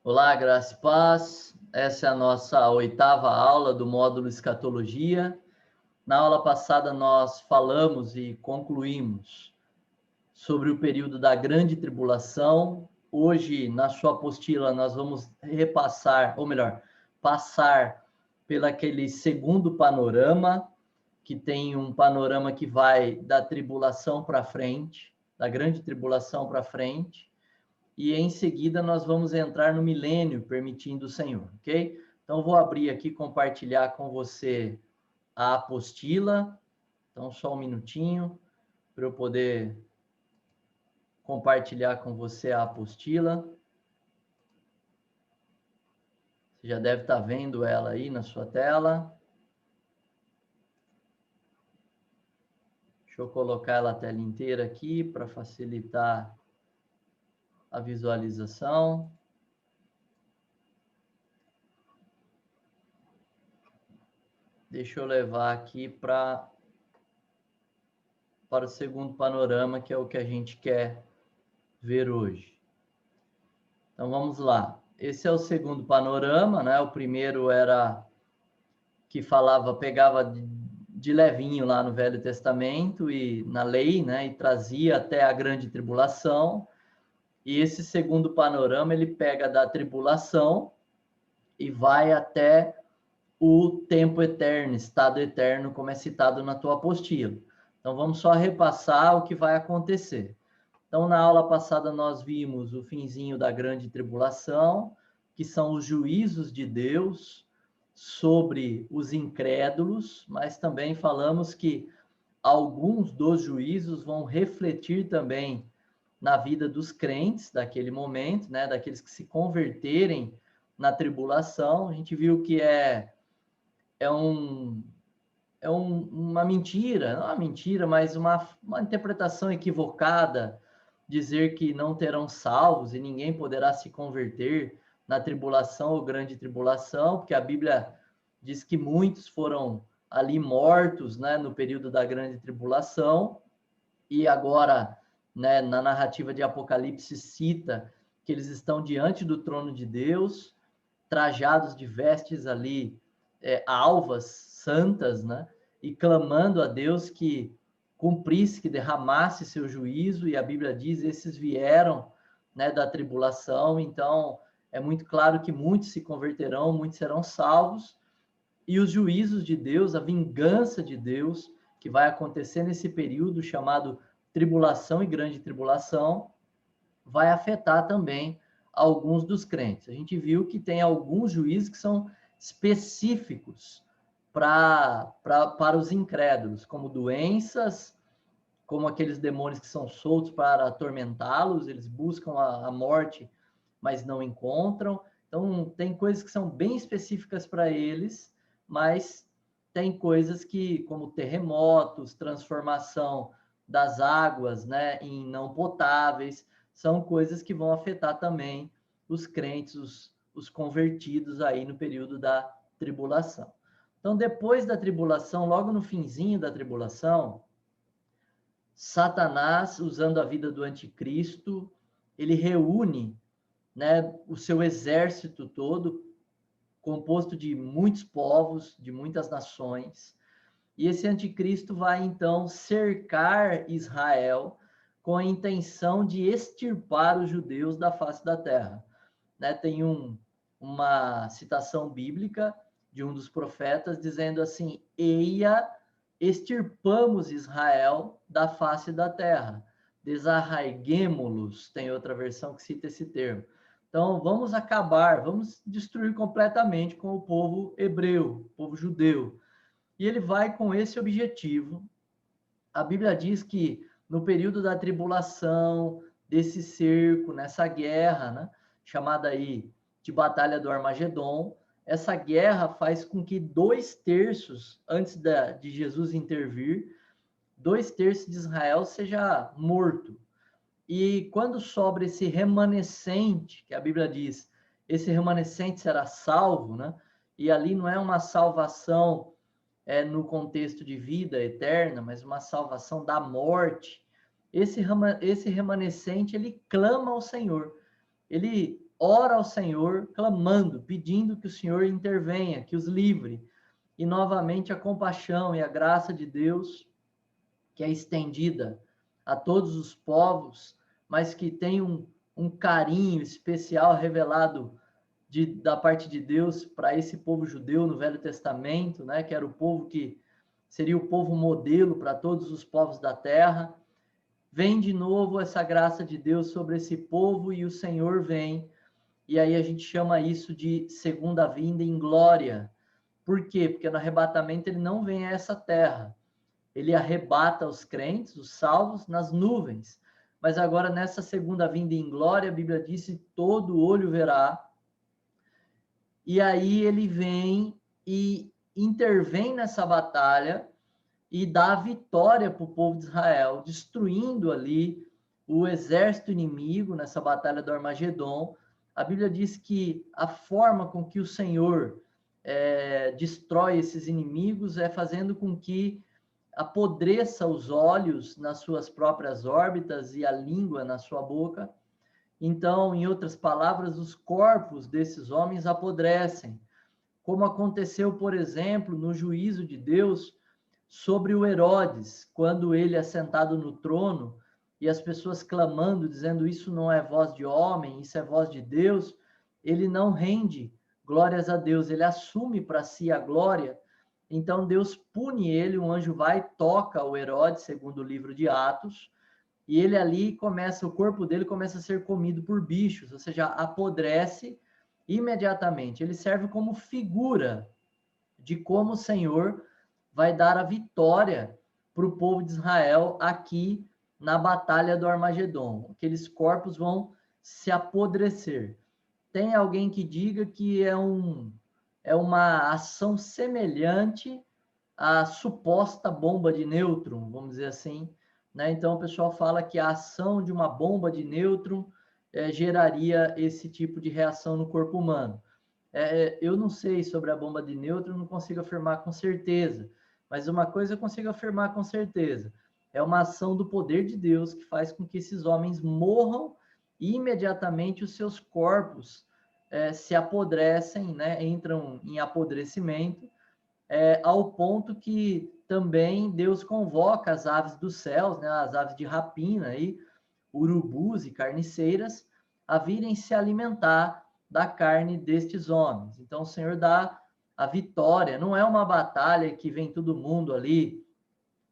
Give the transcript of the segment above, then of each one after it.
Olá, graça e paz. Essa é a nossa oitava aula do módulo Escatologia. Na aula passada nós falamos e concluímos sobre o período da grande tribulação. Hoje, na sua apostila, nós vamos repassar, ou melhor, passar pelaquele segundo panorama, que tem um panorama que vai da tribulação para frente, da grande tribulação para frente. E em seguida nós vamos entrar no milênio, permitindo o Senhor, ok? Então vou abrir aqui, compartilhar com você a apostila. Então só um minutinho para eu poder compartilhar com você a apostila. Você já deve estar vendo ela aí na sua tela. Deixa eu colocar ela a tela inteira aqui para facilitar a visualização. Deixa eu levar aqui para o segundo panorama, que é o que a gente quer ver hoje. Então vamos lá. Esse é o segundo panorama, né? O primeiro era que pegava de levinho lá no Velho Testamento e na lei, né? E trazia até a grande tribulação. E esse segundo panorama ele pega da tribulação e vai até o tempo eterno, estado eterno, como é citado na tua apostila. Então vamos só repassar o que vai acontecer. Então, na aula passada, nós vimos o finzinho da grande tribulação, que são os juízos de Deus sobre os incrédulos, mas também falamos que alguns dos juízos vão refletir também na vida dos crentes daquele momento, né, daqueles que se converterem na tribulação. A gente viu que uma mentira, não é uma mentira, mas uma interpretação equivocada, dizer que não terão salvos e ninguém poderá se converter na tribulação ou grande tribulação, porque a Bíblia diz que muitos foram ali mortos, né, no período da grande tribulação, e agora, né, na narrativa de Apocalipse cita que eles estão diante do trono de Deus, trajados de vestes ali alvas, santas, né, e clamando a Deus que cumprisse, que derramasse seu juízo, e a Bíblia diz, esses vieram, né, da tribulação. Então é muito claro que muitos se converterão, muitos serão salvos, e os juízos de Deus, a vingança de Deus, que vai acontecer nesse período chamado tribulação e grande tribulação, vai afetar também alguns dos crentes. A gente viu que tem alguns juízos que são específicos para os incrédulos, como doenças, como aqueles demônios que são soltos para atormentá-los, eles buscam a morte, mas não encontram. Então, tem coisas que são bem específicas para eles, mas tem coisas que, como terremotos, transformação das águas, né, em não potáveis, são coisas que vão afetar também os crentes, os convertidos aí no período da tribulação. Então, depois da tribulação, logo no finzinho da tribulação, Satanás, usando a vida do anticristo, ele reúne, né, o seu exército todo, composto de muitos povos, de muitas nações, e esse anticristo vai, então, cercar Israel com a intenção de extirpar os judeus da face da terra. Né? Tem uma citação bíblica de um dos profetas dizendo assim, eia, extirpamos Israel da face da terra, desarraiguemo-los, tem outra versão que cita esse termo. Então, vamos acabar, vamos destruir completamente com o povo hebreu, o povo judeu. E ele vai com esse objetivo. A Bíblia diz que no período da tribulação, desse cerco, nessa guerra, né, chamada aí de Batalha do Armagedon, essa guerra faz com que 2/3, antes de Jesus intervir, 2/3 de Israel seja morto. E quando sobra esse remanescente, que a Bíblia diz, esse remanescente será salvo, né? E ali não é uma salvação no contexto de vida eterna, mas uma salvação da morte. Esse remanescente, ele clama ao Senhor. Ele ora ao Senhor, clamando, pedindo que o Senhor intervenha, que os livre. E novamente a compaixão e a graça de Deus, que é estendida a todos os povos, mas que tem um carinho especial revelado da parte de Deus para esse povo judeu no Velho Testamento, né, que era o povo que seria o povo modelo para todos os povos da terra. Vem de novo essa graça de Deus sobre esse povo e o Senhor vem. E aí a gente chama isso de segunda vinda em glória. Por quê? Porque no arrebatamento ele não vem a essa terra. Ele arrebata os crentes, os salvos, nas nuvens. Mas agora nessa segunda vinda em glória, a Bíblia diz que todo olho verá. E aí ele vem e intervém nessa batalha e dá a vitória para o povo de Israel, destruindo ali o exército inimigo nessa batalha do Armagedon. A Bíblia diz que a forma com que o Senhor destrói esses inimigos é fazendo com que apodreça os olhos nas suas próprias órbitas e a língua na sua boca. Então, em outras palavras, os corpos desses homens apodrecem, como aconteceu, por exemplo, no juízo de Deus sobre o Herodes, quando ele é sentado no trono e as pessoas clamando, dizendo isso não é voz de homem, isso é voz de Deus, ele não rende glórias a Deus, ele assume para si a glória. Então Deus pune ele, um anjo vai e toca o Herodes, segundo o livro de Atos, e ele ali o corpo dele começa a ser comido por bichos, ou seja, apodrece imediatamente. Ele serve como figura de como o Senhor vai dar a vitória para o povo de Israel aqui na batalha do Armagedon. Aqueles corpos vão se apodrecer. Tem alguém que diga que é uma ação semelhante à suposta bomba de nêutron, vamos dizer assim, né? Então o pessoal fala que a ação de uma bomba de nêutron geraria esse tipo de reação no corpo humano. Eu não sei sobre a bomba de nêutron, não consigo afirmar com certeza, mas uma coisa eu consigo afirmar com certeza, é uma ação do poder de Deus que faz com que esses homens morram e imediatamente os seus corpos se apodrecem, né? Entram em apodrecimento, ao ponto que também Deus convoca as aves dos céus, né? As aves de rapina, aí, urubus e carniceiras, a virem se alimentar da carne destes homens. Então o Senhor dá a vitória, não é uma batalha que vem todo mundo ali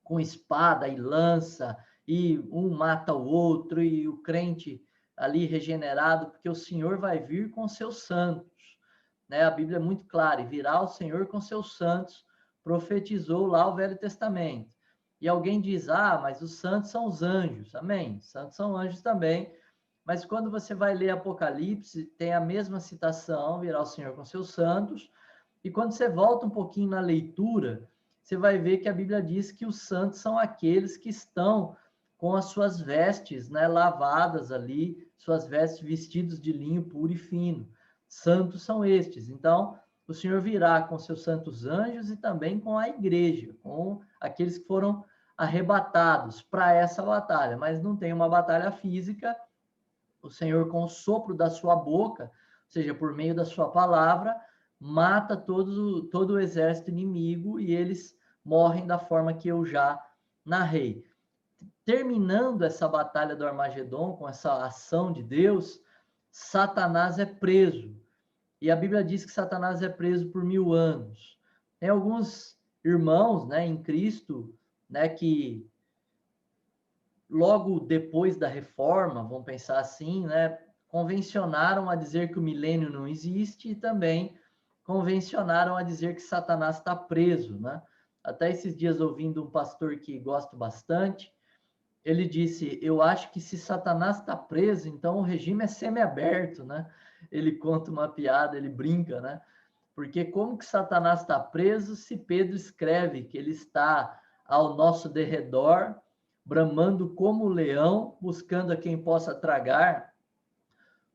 com espada e lança, e um mata o outro, e o crente ali regenerado, porque o Senhor vai vir com seus santos, né? A Bíblia é muito clara, e virá o Senhor com seus santos, profetizou lá o Velho Testamento. E alguém diz, mas os santos são os anjos, amém, santos são anjos também, mas quando você vai ler Apocalipse, tem a mesma citação, virá o Senhor com seus santos, e quando você volta um pouquinho na leitura, você vai ver que a Bíblia diz que os santos são aqueles que estão com as suas vestes, né, lavadas ali, suas vestes vestidos de linho puro e fino. Santos são estes. Então, o Senhor virá com seus santos anjos e também com a igreja, com aqueles que foram arrebatados para essa batalha, mas não tem uma batalha física. O Senhor, com o sopro da sua boca, ou seja, por meio da sua palavra, mata todo o exército inimigo e eles morrem da forma que eu já narrei. Terminando essa batalha do Armagedon, com essa ação de Deus, Satanás é preso. E a Bíblia diz que Satanás é preso por 1000 anos. Tem alguns irmãos, né, em Cristo, né, que logo depois da reforma, vamos pensar assim, né, convencionaram a dizer que o milênio não existe e também convencionaram a dizer que Satanás está preso, né? Até esses dias ouvindo um pastor que gosto bastante, ele disse, eu acho que se Satanás está preso, então o regime é semiaberto, né? Ele conta uma piada, ele brinca, né? Porque como que Satanás está preso se Pedro escreve que ele está ao nosso derredor, bramando como leão, buscando a quem possa tragar?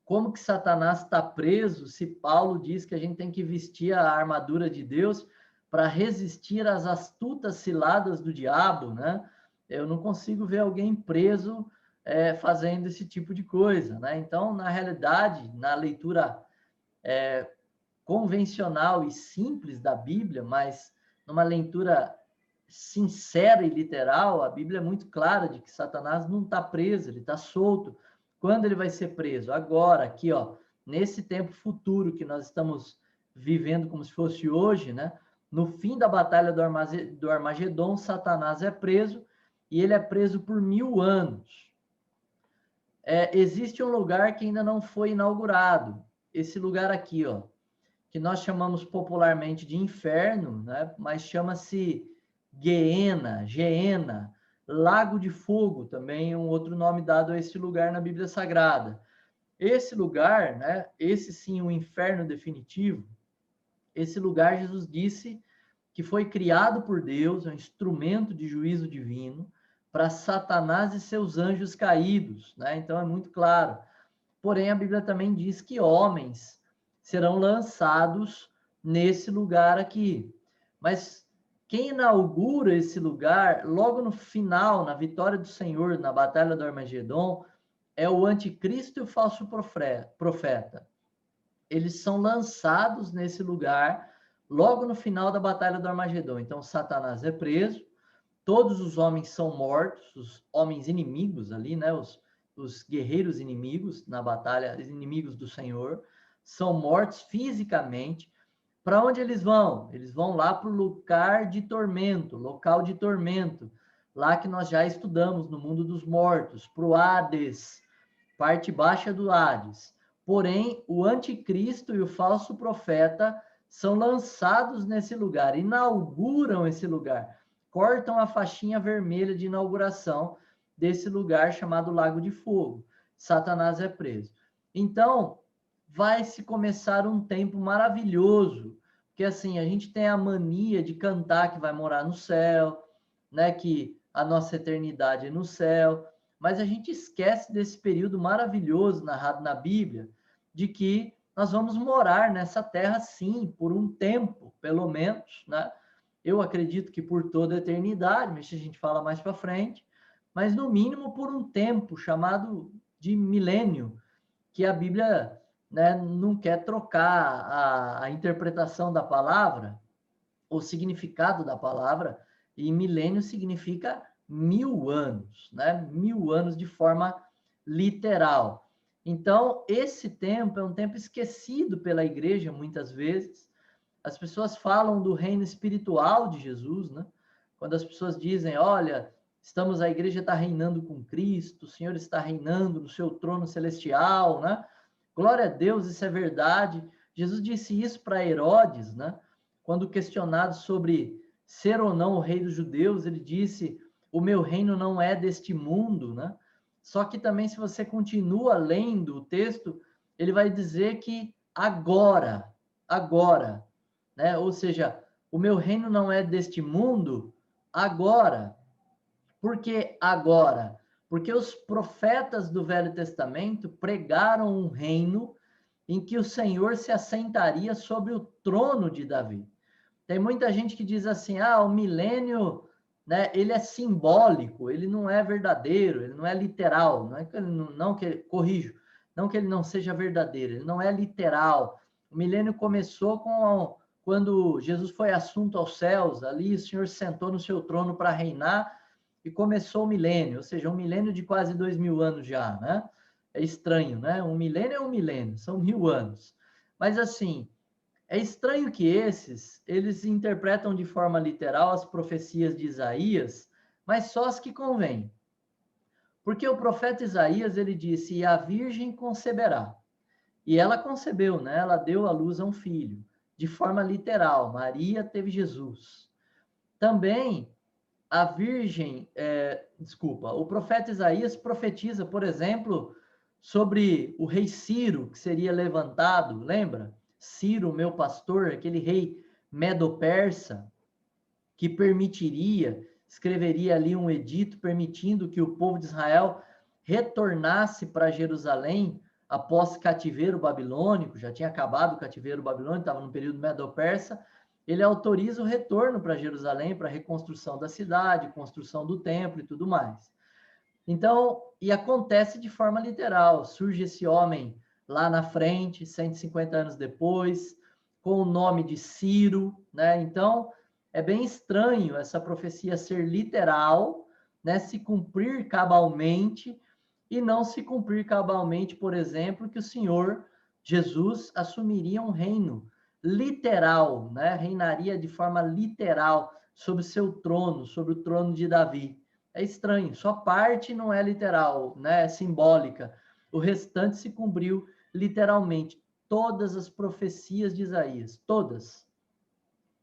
Como que Satanás está preso se Paulo diz que a gente tem que vestir a armadura de Deus para resistir às astutas ciladas do diabo, né? Eu não consigo ver alguém preso fazendo esse tipo de coisa, né? Então, na realidade, na leitura convencional e simples da Bíblia, mas numa leitura sincera e literal, a Bíblia é muito clara de que Satanás não está preso, ele está solto. Quando ele vai ser preso? Agora, aqui, ó, nesse tempo futuro que nós estamos vivendo como se fosse hoje, né? No fim da batalha do Armagedon, Satanás é preso e ele é preso por 1000 anos. Existe um lugar que ainda não foi inaugurado. Esse lugar aqui, ó, que nós chamamos popularmente de inferno, né? Mas chama-se Geena, Lago de Fogo, também um outro nome dado a esse lugar na Bíblia Sagrada. Esse lugar, né? Esse sim, o inferno definitivo. Esse lugar, Jesus disse que foi criado por Deus, é um instrumento de juízo divino para Satanás e seus anjos caídos, né? Então é muito claro. Porém, a Bíblia também diz que homens serão lançados nesse lugar aqui. Mas quem inaugura esse lugar, logo no final, na vitória do Senhor, na batalha do Armagedon, é o anticristo e o falso profeta. Eles são lançados nesse lugar logo no final da batalha do Armagedon. Então, Satanás é preso, todos os homens são mortos, os homens inimigos ali, né? Os guerreiros inimigos na batalha, os inimigos do Senhor, são mortos fisicamente. Para onde eles vão? Eles vão lá para o local de tormento, lá que nós já estudamos no mundo dos mortos, para o Hades, parte baixa do Hades. Porém, o anticristo e o falso profeta são lançados nesse lugar, inauguram esse lugar, cortam a faixinha vermelha de inauguração desse lugar chamado Lago de Fogo. Satanás é preso. Então, vai se começar um tempo maravilhoso, porque assim, a gente tem a mania de cantar que vai morar no céu, né, que a nossa eternidade é no céu, mas a gente esquece desse período maravilhoso narrado na Bíblia, de que nós vamos morar nessa terra sim, por um tempo, pelo menos, né? Eu acredito que por toda a eternidade, mas a gente fala mais para frente, mas no mínimo por um tempo chamado de milênio, que a Bíblia, né, não quer trocar a interpretação da palavra, o significado da palavra, e milênio significa 1000 anos, né? 1000 anos de forma literal. Então, esse tempo é um tempo esquecido pela igreja muitas vezes. As pessoas falam do reino espiritual de Jesus, né? Quando as pessoas dizem, olha, a igreja está reinando com Cristo, o Senhor está reinando no seu trono celestial, né? Glória a Deus, isso é verdade. Jesus disse isso para Herodes, né? Quando questionado sobre ser ou não o rei dos judeus, ele disse, o meu reino não é deste mundo, né? Só que também, se você continua lendo o texto, ele vai dizer que agora, né? Ou seja, o meu reino não é deste mundo agora. Por que agora? Porque os profetas do Velho Testamento pregaram um reino em que o Senhor se assentaria sobre o trono de Davi. Tem muita gente que diz assim, o milênio, né, ele é simbólico, ele não é verdadeiro, ele não é literal, não é que ele não que corrijo, não que ele não seja verdadeiro, ele não é literal. O milênio começou quando Jesus foi assunto aos céus, ali o Senhor sentou no seu trono para reinar e começou o milênio, ou seja, um milênio de quase 2000 anos já, né? É estranho, né? Um milênio é um milênio, são 1000 anos. Mas assim, é estranho que eles interpretam de forma literal as profecias de Isaías, mas só as que convêm. Porque o profeta Isaías, ele disse, e a virgem conceberá. E ela concebeu, né? Ela deu à luz a um filho, de forma literal. Maria teve Jesus. Também a virgem, o profeta Isaías profetiza, por exemplo, sobre o rei Ciro, que seria levantado, lembra? Ciro, meu pastor, aquele rei medo-persa, que escreveria ali um edito permitindo que o povo de Israel retornasse para Jerusalém após cativeiro babilônico, já tinha acabado o cativeiro babilônico, estava no período medo-persa, ele autoriza o retorno para Jerusalém, para a reconstrução da cidade, construção do templo e tudo mais. Então, e acontece de forma literal. Surge esse homem lá na frente, 150 anos depois, com o nome de Ciro, né? Então, é bem estranho essa profecia ser literal, né? Se cumprir cabalmente e não se cumprir cabalmente, por exemplo, que o Senhor Jesus assumiria um reino literal, né? Reinaria de forma literal sobre seu trono, sobre o trono de Davi. É estranho, só parte não é literal, né? É simbólica. O restante se cumpriu literalmente. Todas as profecias de Isaías, todas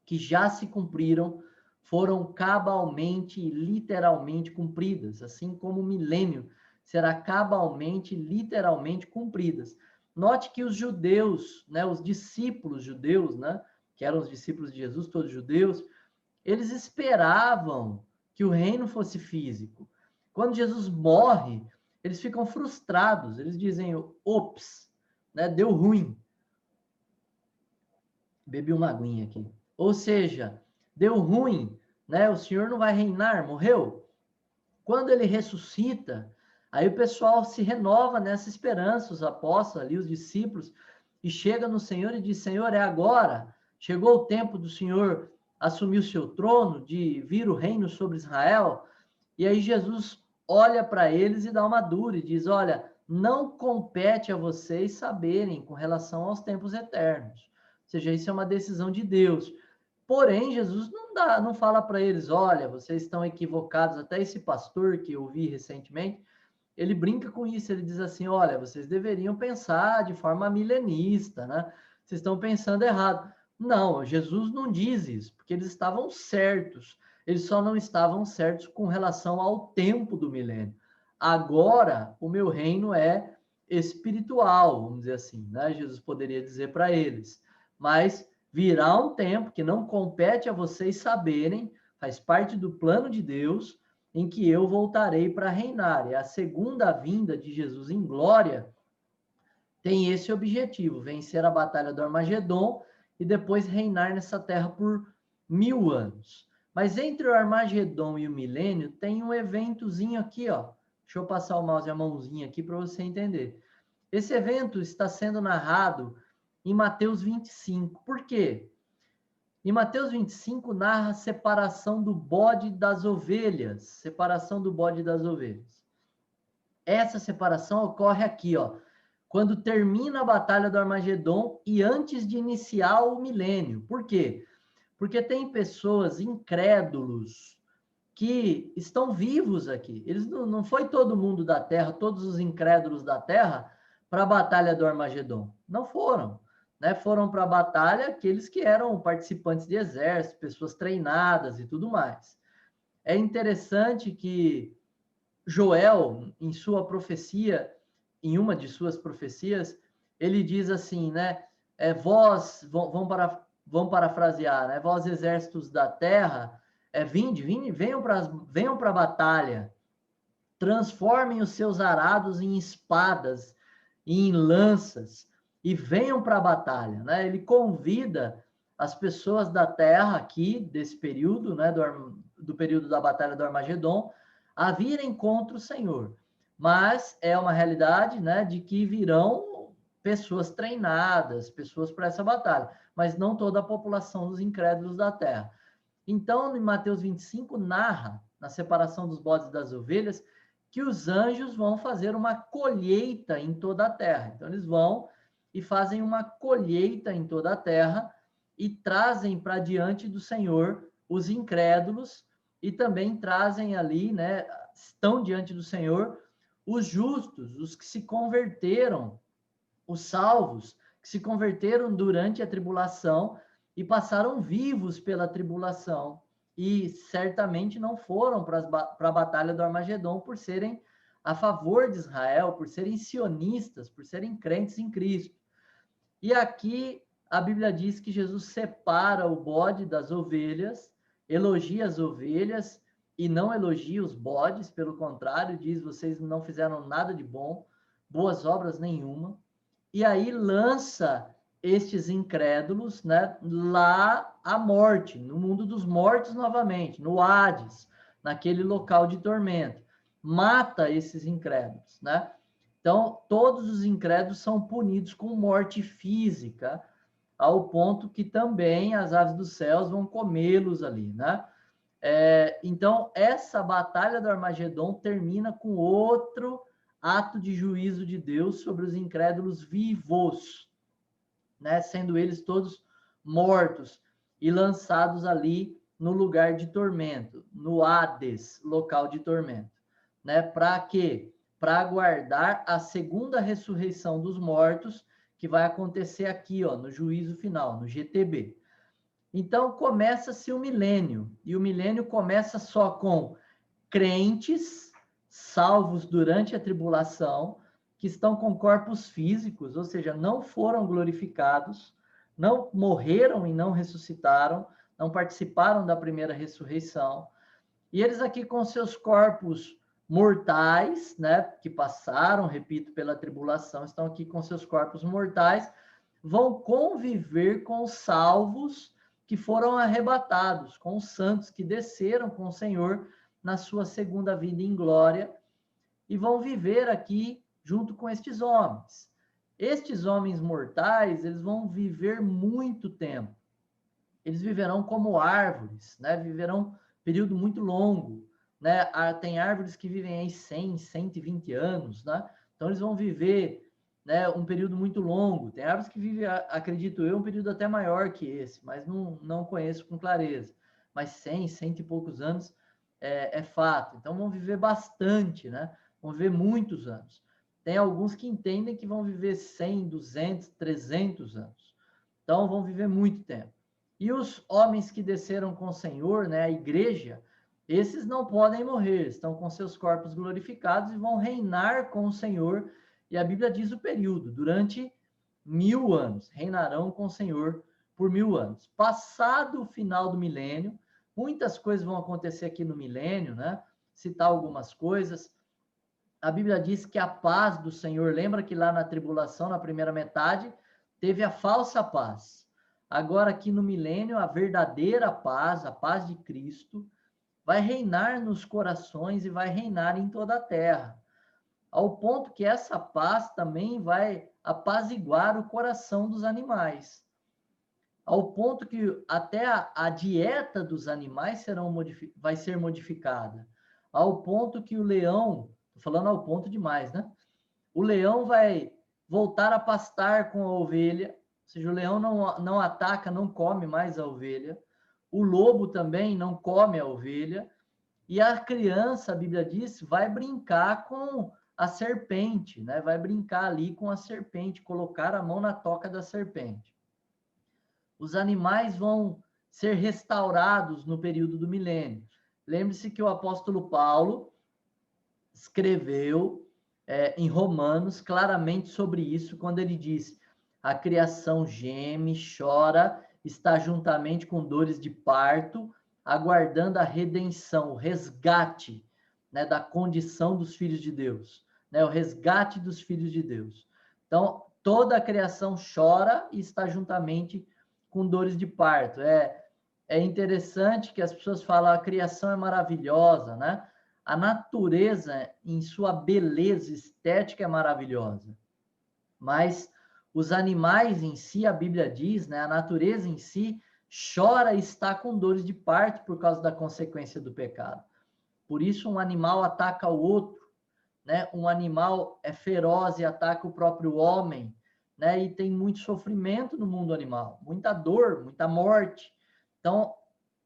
que já se cumpriram, foram cabalmente e literalmente cumpridas, assim como o milênio será cabalmente, literalmente cumpridas. Note que os judeus, né, os discípulos judeus, né, que eram os discípulos de Jesus, todos judeus, eles esperavam que o reino fosse físico. Quando Jesus morre, eles ficam frustrados, eles dizem, ops, né, deu ruim. Bebi uma aguinha aqui. Ou seja, deu ruim, né? O Senhor não vai reinar, morreu. Quando ele ressuscita, aí o pessoal se renova nessa esperança, os apóstolos ali, os discípulos, e chega no Senhor e diz: Senhor, é agora. Chegou o tempo do Senhor assumir o seu trono, de vir o reino sobre Israel. E aí Jesus olha para eles e dá uma dura e diz: olha, não compete a vocês saberem com relação aos tempos eternos. Ou seja, isso é uma decisão de Deus. Porém, Jesus não fala para eles: olha, vocês estão equivocados. Até esse pastor que eu vi recentemente, ele brinca com isso. Ele diz assim: olha, vocês deveriam pensar de forma milenista, né? Vocês estão pensando errado. Não, Jesus não diz isso, porque eles estavam certos. Eles só não estavam certos com relação ao tempo do milênio. Agora, o meu reino é espiritual, vamos dizer assim, né? Jesus poderia dizer para eles. Mas virá um tempo que não compete a vocês saberem, faz parte do plano de Deus, em que eu voltarei para reinar. E a segunda vinda de Jesus em glória tem esse objetivo: vencer a batalha do Armagedon e depois reinar nessa terra por 1000 anos. Mas entre o Armagedon e o milênio tem um eventozinho aqui, ó. Deixa eu passar o mouse e a mãozinha aqui para você entender. Esse evento está sendo narrado em Mateus 25. Por quê? Em Mateus 25 narra a separação do bode das ovelhas. Separação do bode das ovelhas. Essa separação ocorre aqui, ó, quando termina a batalha do Armagedon e antes de iniciar o milênio. Por quê? Porque tem pessoas incrédulos que estão vivos aqui. Eles não foi todo mundo da Terra, todos os incrédulos da Terra para a batalha do Armagedon. Não foram, né? Foram para a batalha aqueles que eram participantes de exército, pessoas treinadas e tudo mais. É interessante que Joel, em sua profecia, em uma de suas profecias, ele diz assim, né? Vamos parafrasear, né? Vós exércitos da terra, vinde, venham para a batalha, transformem os seus arados em espadas e em lanças e venham para a batalha, né? Ele convida as pessoas da terra aqui desse período, né? Do período da batalha do Armagedon, a virem contra o Senhor. Mas é uma realidade, né, de que virão pessoas treinadas, pessoas para essa batalha, mas não toda a população dos incrédulos da terra. Então, em Mateus 25, narra, na separação dos bodes e das ovelhas, que os anjos vão fazer uma colheita em toda a terra. Então, eles vão e fazem uma colheita em toda a terra e trazem para diante do Senhor os incrédulos e também trazem ali, né, estão diante do Senhor os justos, os que se converteram, os salvos, que se converteram durante a tribulação e passaram vivos pela tribulação e certamente não foram para a batalha do Armagedon por serem a favor de Israel, por serem sionistas, por serem crentes em Cristo. E aqui a Bíblia diz que Jesus separa o bode das ovelhas, elogia as ovelhas e não elogia os bodes, pelo contrário, diz: vocês não fizeram nada de bom, boas obras nenhuma. E aí lança estes incrédulos, né, lá à morte, no mundo dos mortos novamente, no Hades, naquele local de tormento. mata esses incrédulos, né? Então, todos os incrédulos são punidos com morte física, ao ponto que também as aves dos céus vão comê-los ali, né? Então, essa batalha do Armagedon termina com outro ato de juízo de Deus sobre os incrédulos vivos, né? Sendo eles todos mortos e lançados ali no lugar de tormento, no Hades, local de tormento, né? Para quê? Para aguardar a segunda ressurreição dos mortos, que vai acontecer aqui, ó, no juízo final, no GTB. Então, começa-se o milênio, e o milênio começa só com crentes salvos durante a tribulação, que estão com corpos físicos, ou seja, não foram glorificados, não morreram e não ressuscitaram, não participaram da primeira ressurreição, e eles aqui com seus corpos mortais, né, que passaram, repito, pela tribulação, estão aqui com seus corpos mortais, vão conviver com os salvos que foram arrebatados, com os santos que desceram com o Senhor na sua segunda vida em glória, e vão viver aqui junto com estes homens. Estes homens mortais, eles vão viver muito tempo. Eles viverão como árvores, né? Viverão um período muito longo, né? Tem árvores que vivem aí 100, 120 anos, né? Então, eles vão viver, né, um período muito longo. Tem árvores que vivem, acredito eu, um período até maior que esse, mas não conheço com clareza. Mas 100, 100 e poucos anos é fato. Então, vão viver bastante, né? Vão viver muitos anos. Tem alguns que entendem que vão viver 100, 200, 300 anos. Então, vão viver muito tempo. E os homens que desceram com o Senhor, né, a igreja, esses não podem morrer, estão com seus corpos glorificados e vão reinar com o Senhor. E a Bíblia diz o período, durante 1000 anos, reinarão com o Senhor por 1000 anos. Passado o final do milênio, muitas coisas vão acontecer aqui no milênio, né? Citar algumas coisas. A Bíblia diz que a paz do Senhor, lembra que lá na tribulação, na primeira metade, teve a falsa paz. Agora aqui no milênio, a verdadeira paz, a paz de Cristo, vai reinar nos corações e vai reinar em toda a terra. Ao ponto que essa paz também vai apaziguar o coração dos animais. Ao ponto que até a dieta dos animais vai ser modificada. Ao ponto que o leão, estou falando ao ponto demais, né? O leão vai voltar a pastar com a ovelha, ou seja, o leão não ataca, não come mais a ovelha. O lobo também não come a ovelha. E a criança, a Bíblia diz, vai brincar com a serpente, né? Vai brincar ali com a serpente, colocar a mão na toca da serpente. Os animais vão ser restaurados no período do milênio. Lembre-se que o apóstolo Paulo escreveu em Romanos claramente sobre isso, quando ele diz: a criação geme, chora, está juntamente com dores de parto, aguardando a redenção, o resgate, né, da condição dos filhos de Deus, né, o resgate dos filhos de Deus. Então, toda a criação chora e está juntamente com dores de parto. É interessante que as pessoas falam a criação é maravilhosa, né? A natureza, em sua beleza estética, é maravilhosa. Mas os animais em si, a Bíblia diz, né? A natureza em si chora e está com dores de parto por causa da consequência do pecado. Por isso, um animal ataca o outro, né? Um animal é feroz e ataca o próprio homem, né? E tem muito sofrimento no mundo animal, muita dor, muita morte. Então,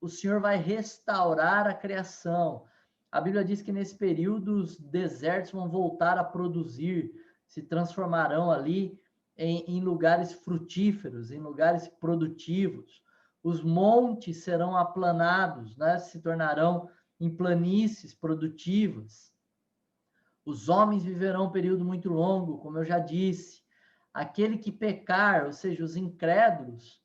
o Senhor vai restaurar a criação. A Bíblia diz que nesse período os desertos vão voltar a produzir, se transformarão ali em lugares frutíferos, em lugares produtivos. Os montes serão aplanados, né? Se tornarão em planícies produtivas. Os homens viverão um período muito longo, como eu já disse. Aquele que pecar, ou seja, os incrédulos,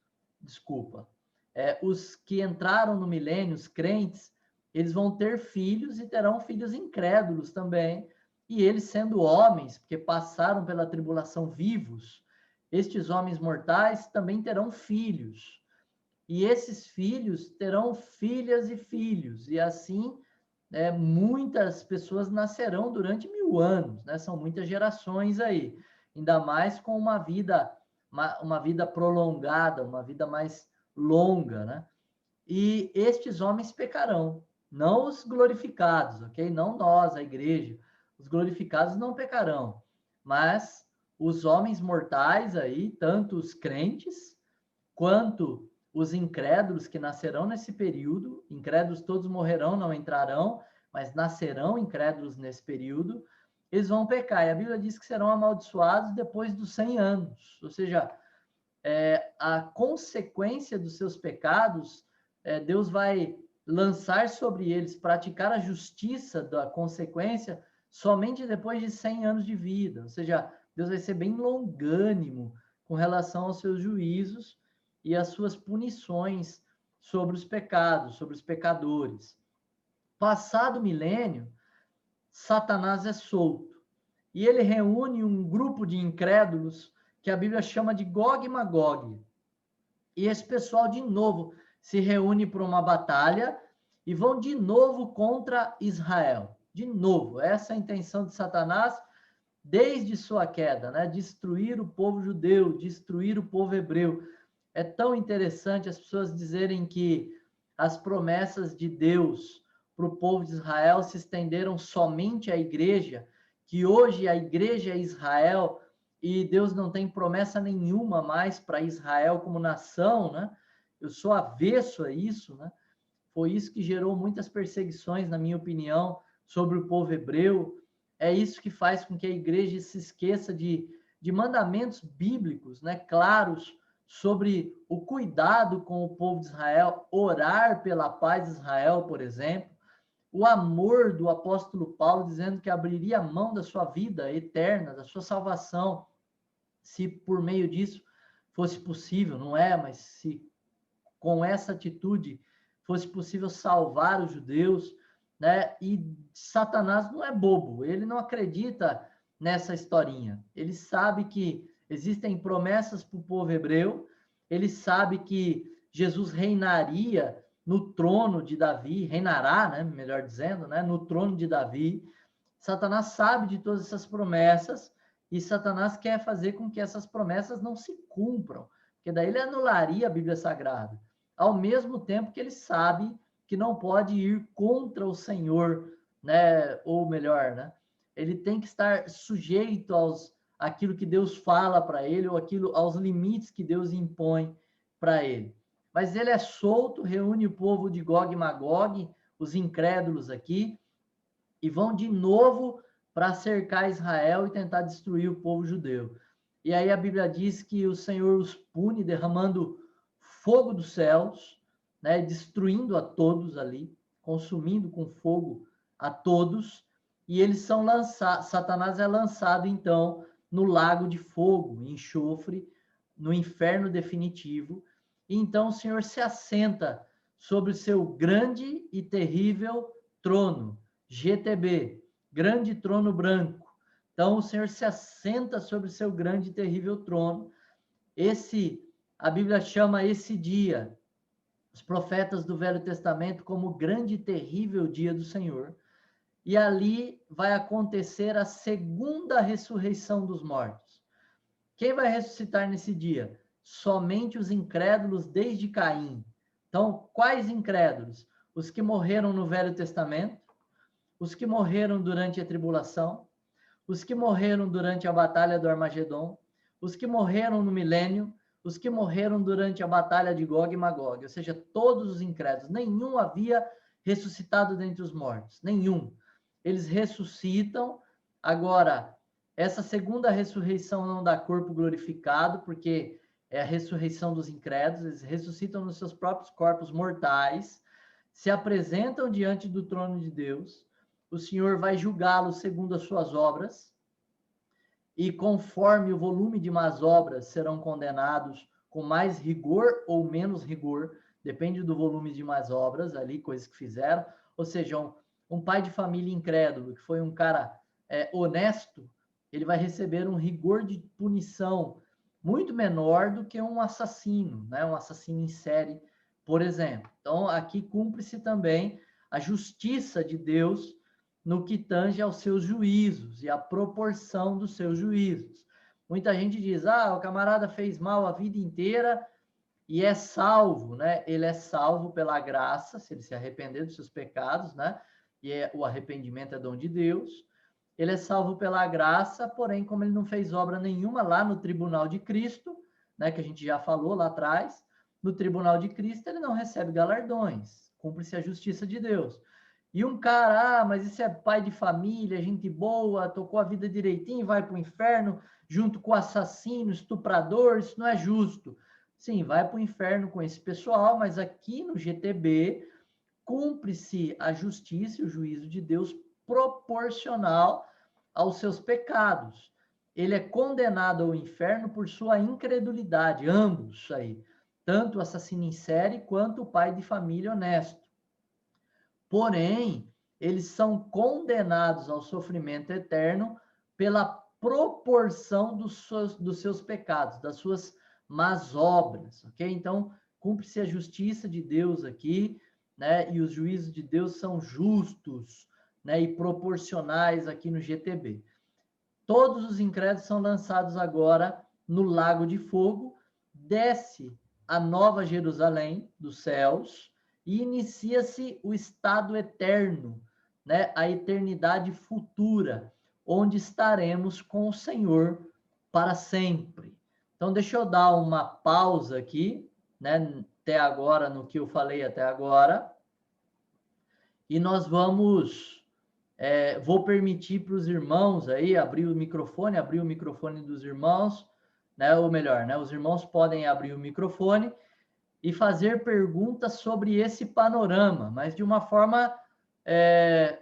os que entraram no milênio, os crentes, eles vão ter filhos e terão filhos incrédulos também. E eles, sendo homens, porque passaram pela tribulação vivos, estes homens mortais também terão filhos. E esses filhos terão filhas e filhos. E assim, né, muitas pessoas nascerão durante 1000 anos, né? São muitas gerações aí, ainda mais com uma vida prolongada, uma vida mais longa, né? E estes homens pecarão, não os glorificados, ok? Não nós, a igreja. Os glorificados não pecarão, mas os homens mortais aí, tanto os crentes quanto os incrédulos que nascerão nesse período, incrédulos todos morrerão, não entrarão, mas nascerão incrédulos nesse período, eles vão pecar. E a Bíblia diz que serão amaldiçoados depois dos 100 anos. Ou seja, a consequência dos seus pecados, Deus vai lançar sobre eles, praticar a justiça da consequência somente depois de 100 anos de vida. Ou seja, Deus vai ser bem longânimo com relação aos seus juízos e as suas punições sobre os pecados, sobre os pecadores. Passado o milênio, Satanás é solto e ele reúne um grupo de incrédulos que a Bíblia chama de Gog e Magog. E esse pessoal de novo se reúne para uma batalha e vão de novo contra Israel. De novo, essa é a intenção de Satanás desde sua queda, né? Destruir o povo judeu, destruir o povo hebreu. É tão interessante as pessoas dizerem que as promessas de Deus para o povo de Israel se estenderam somente à igreja, que hoje a igreja é Israel e Deus não tem promessa nenhuma mais para Israel como nação, né? Eu sou avesso a isso, né? Foi isso que gerou muitas perseguições, na minha opinião, sobre o povo hebreu. É isso que faz com que a igreja se esqueça de mandamentos bíblicos, né, claros, sobre o cuidado com o povo de Israel, orar pela paz de Israel, por exemplo, o amor do apóstolo Paulo dizendo que abriria a mão da sua vida eterna, da sua salvação, se por meio disso fosse possível, não é, mas se com essa atitude fosse possível salvar os judeus, né? E Satanás não é bobo, ele não acredita nessa historinha. Ele sabe que existem promessas para o povo hebreu, ele sabe que Jesus reinaria no trono de Davi, reinará, né, melhor dizendo, né, no trono de Davi. Satanás sabe de todas essas promessas e Satanás quer fazer com que essas promessas não se cumpram, porque daí ele anularia a Bíblia Sagrada. Ao mesmo tempo que ele sabe que não pode ir contra o Senhor, né? Ou melhor, né? Ele tem que estar sujeito àquilo que Deus fala para ele, ou aos limites que Deus impõe para ele. Mas ele é solto, reúne o povo de Gog e Magog, os incrédulos aqui, e vão de novo para cercar Israel e tentar destruir o povo judeu. E aí a Bíblia diz que o Senhor os pune derramando fogo dos céus, né, destruindo a todos ali, consumindo com fogo a todos, e eles são lançados, Satanás é lançado então no lago de fogo, enxofre, no inferno definitivo, e então o Senhor se assenta sobre o seu grande e terrível trono, GTB, grande trono branco. Então o Senhor se assenta sobre o seu grande e terrível trono. A Bíblia chama esse dia, os profetas do Velho Testamento, como o grande e terrível dia do Senhor. E ali vai acontecer a segunda ressurreição dos mortos. Quem vai ressuscitar nesse dia? Somente os incrédulos desde Caim. Então, quais incrédulos? Os que morreram no Velho Testamento, os que morreram durante a tribulação, os que morreram durante a batalha do Armagedon, os que morreram no milênio, os que morreram durante a batalha de Gog e Magog, ou seja, todos os incrédulos, nenhum havia ressuscitado dentre os mortos, nenhum. Eles ressuscitam. Agora, essa segunda ressurreição não dá corpo glorificado, porque é a ressurreição dos incrédulos, eles ressuscitam nos seus próprios corpos mortais, se apresentam diante do trono de Deus, o Senhor vai julgá-los segundo as suas obras, e conforme o volume de más obras serão condenados com mais rigor ou menos rigor, depende do volume de más obras, ali, coisas que fizeram. Ou seja, um pai de família incrédulo, que foi um cara honesto, ele vai receber um rigor de punição muito menor do que um assassino, né? Um assassino em série, por exemplo. Então, aqui cumpre-se também a justiça de Deus no que tange aos seus juízos e a proporção dos seus juízos. Muita gente diz, o camarada fez mal a vida inteira e é salvo, né? Ele é salvo pela graça, se ele se arrepender dos seus pecados, né? O arrependimento é dom de Deus. Ele é salvo pela graça, porém, como ele não fez obra nenhuma lá no tribunal de Cristo, né? Que a gente já falou lá atrás, no tribunal de Cristo ele não recebe galardões, cumpre-se a justiça de Deus. E um cara, mas isso é pai de família, gente boa, tocou a vida direitinho, vai para o inferno junto com o assassino, estuprador, isso não é justo. Sim, vai para o inferno com esse pessoal, mas aqui no GTB cumpre-se a justiça e o juízo de Deus proporcional aos seus pecados. Ele é condenado ao inferno por sua incredulidade, ambos aí, tanto o assassino em série quanto o pai de família honesto. Porém, eles são condenados ao sofrimento eterno pela proporção dos seus pecados, das suas más obras, ok? Então, cumpre-se a justiça de Deus aqui, né? E os juízos de Deus são justos, né? E proporcionais aqui no GTB. Todos os incrédulos são lançados agora no lago de fogo, desce a nova Jerusalém dos céus e inicia-se o estado eterno, né? A eternidade futura, onde estaremos com o Senhor para sempre. Então, deixa eu dar uma pausa aqui, né? Até agora, no que eu falei até agora. E nós vou permitir para os irmãos aí abrir o microfone dos irmãos, né? Ou melhor, né? Os irmãos podem abrir o microfone e fazer perguntas sobre esse panorama, mas de uma forma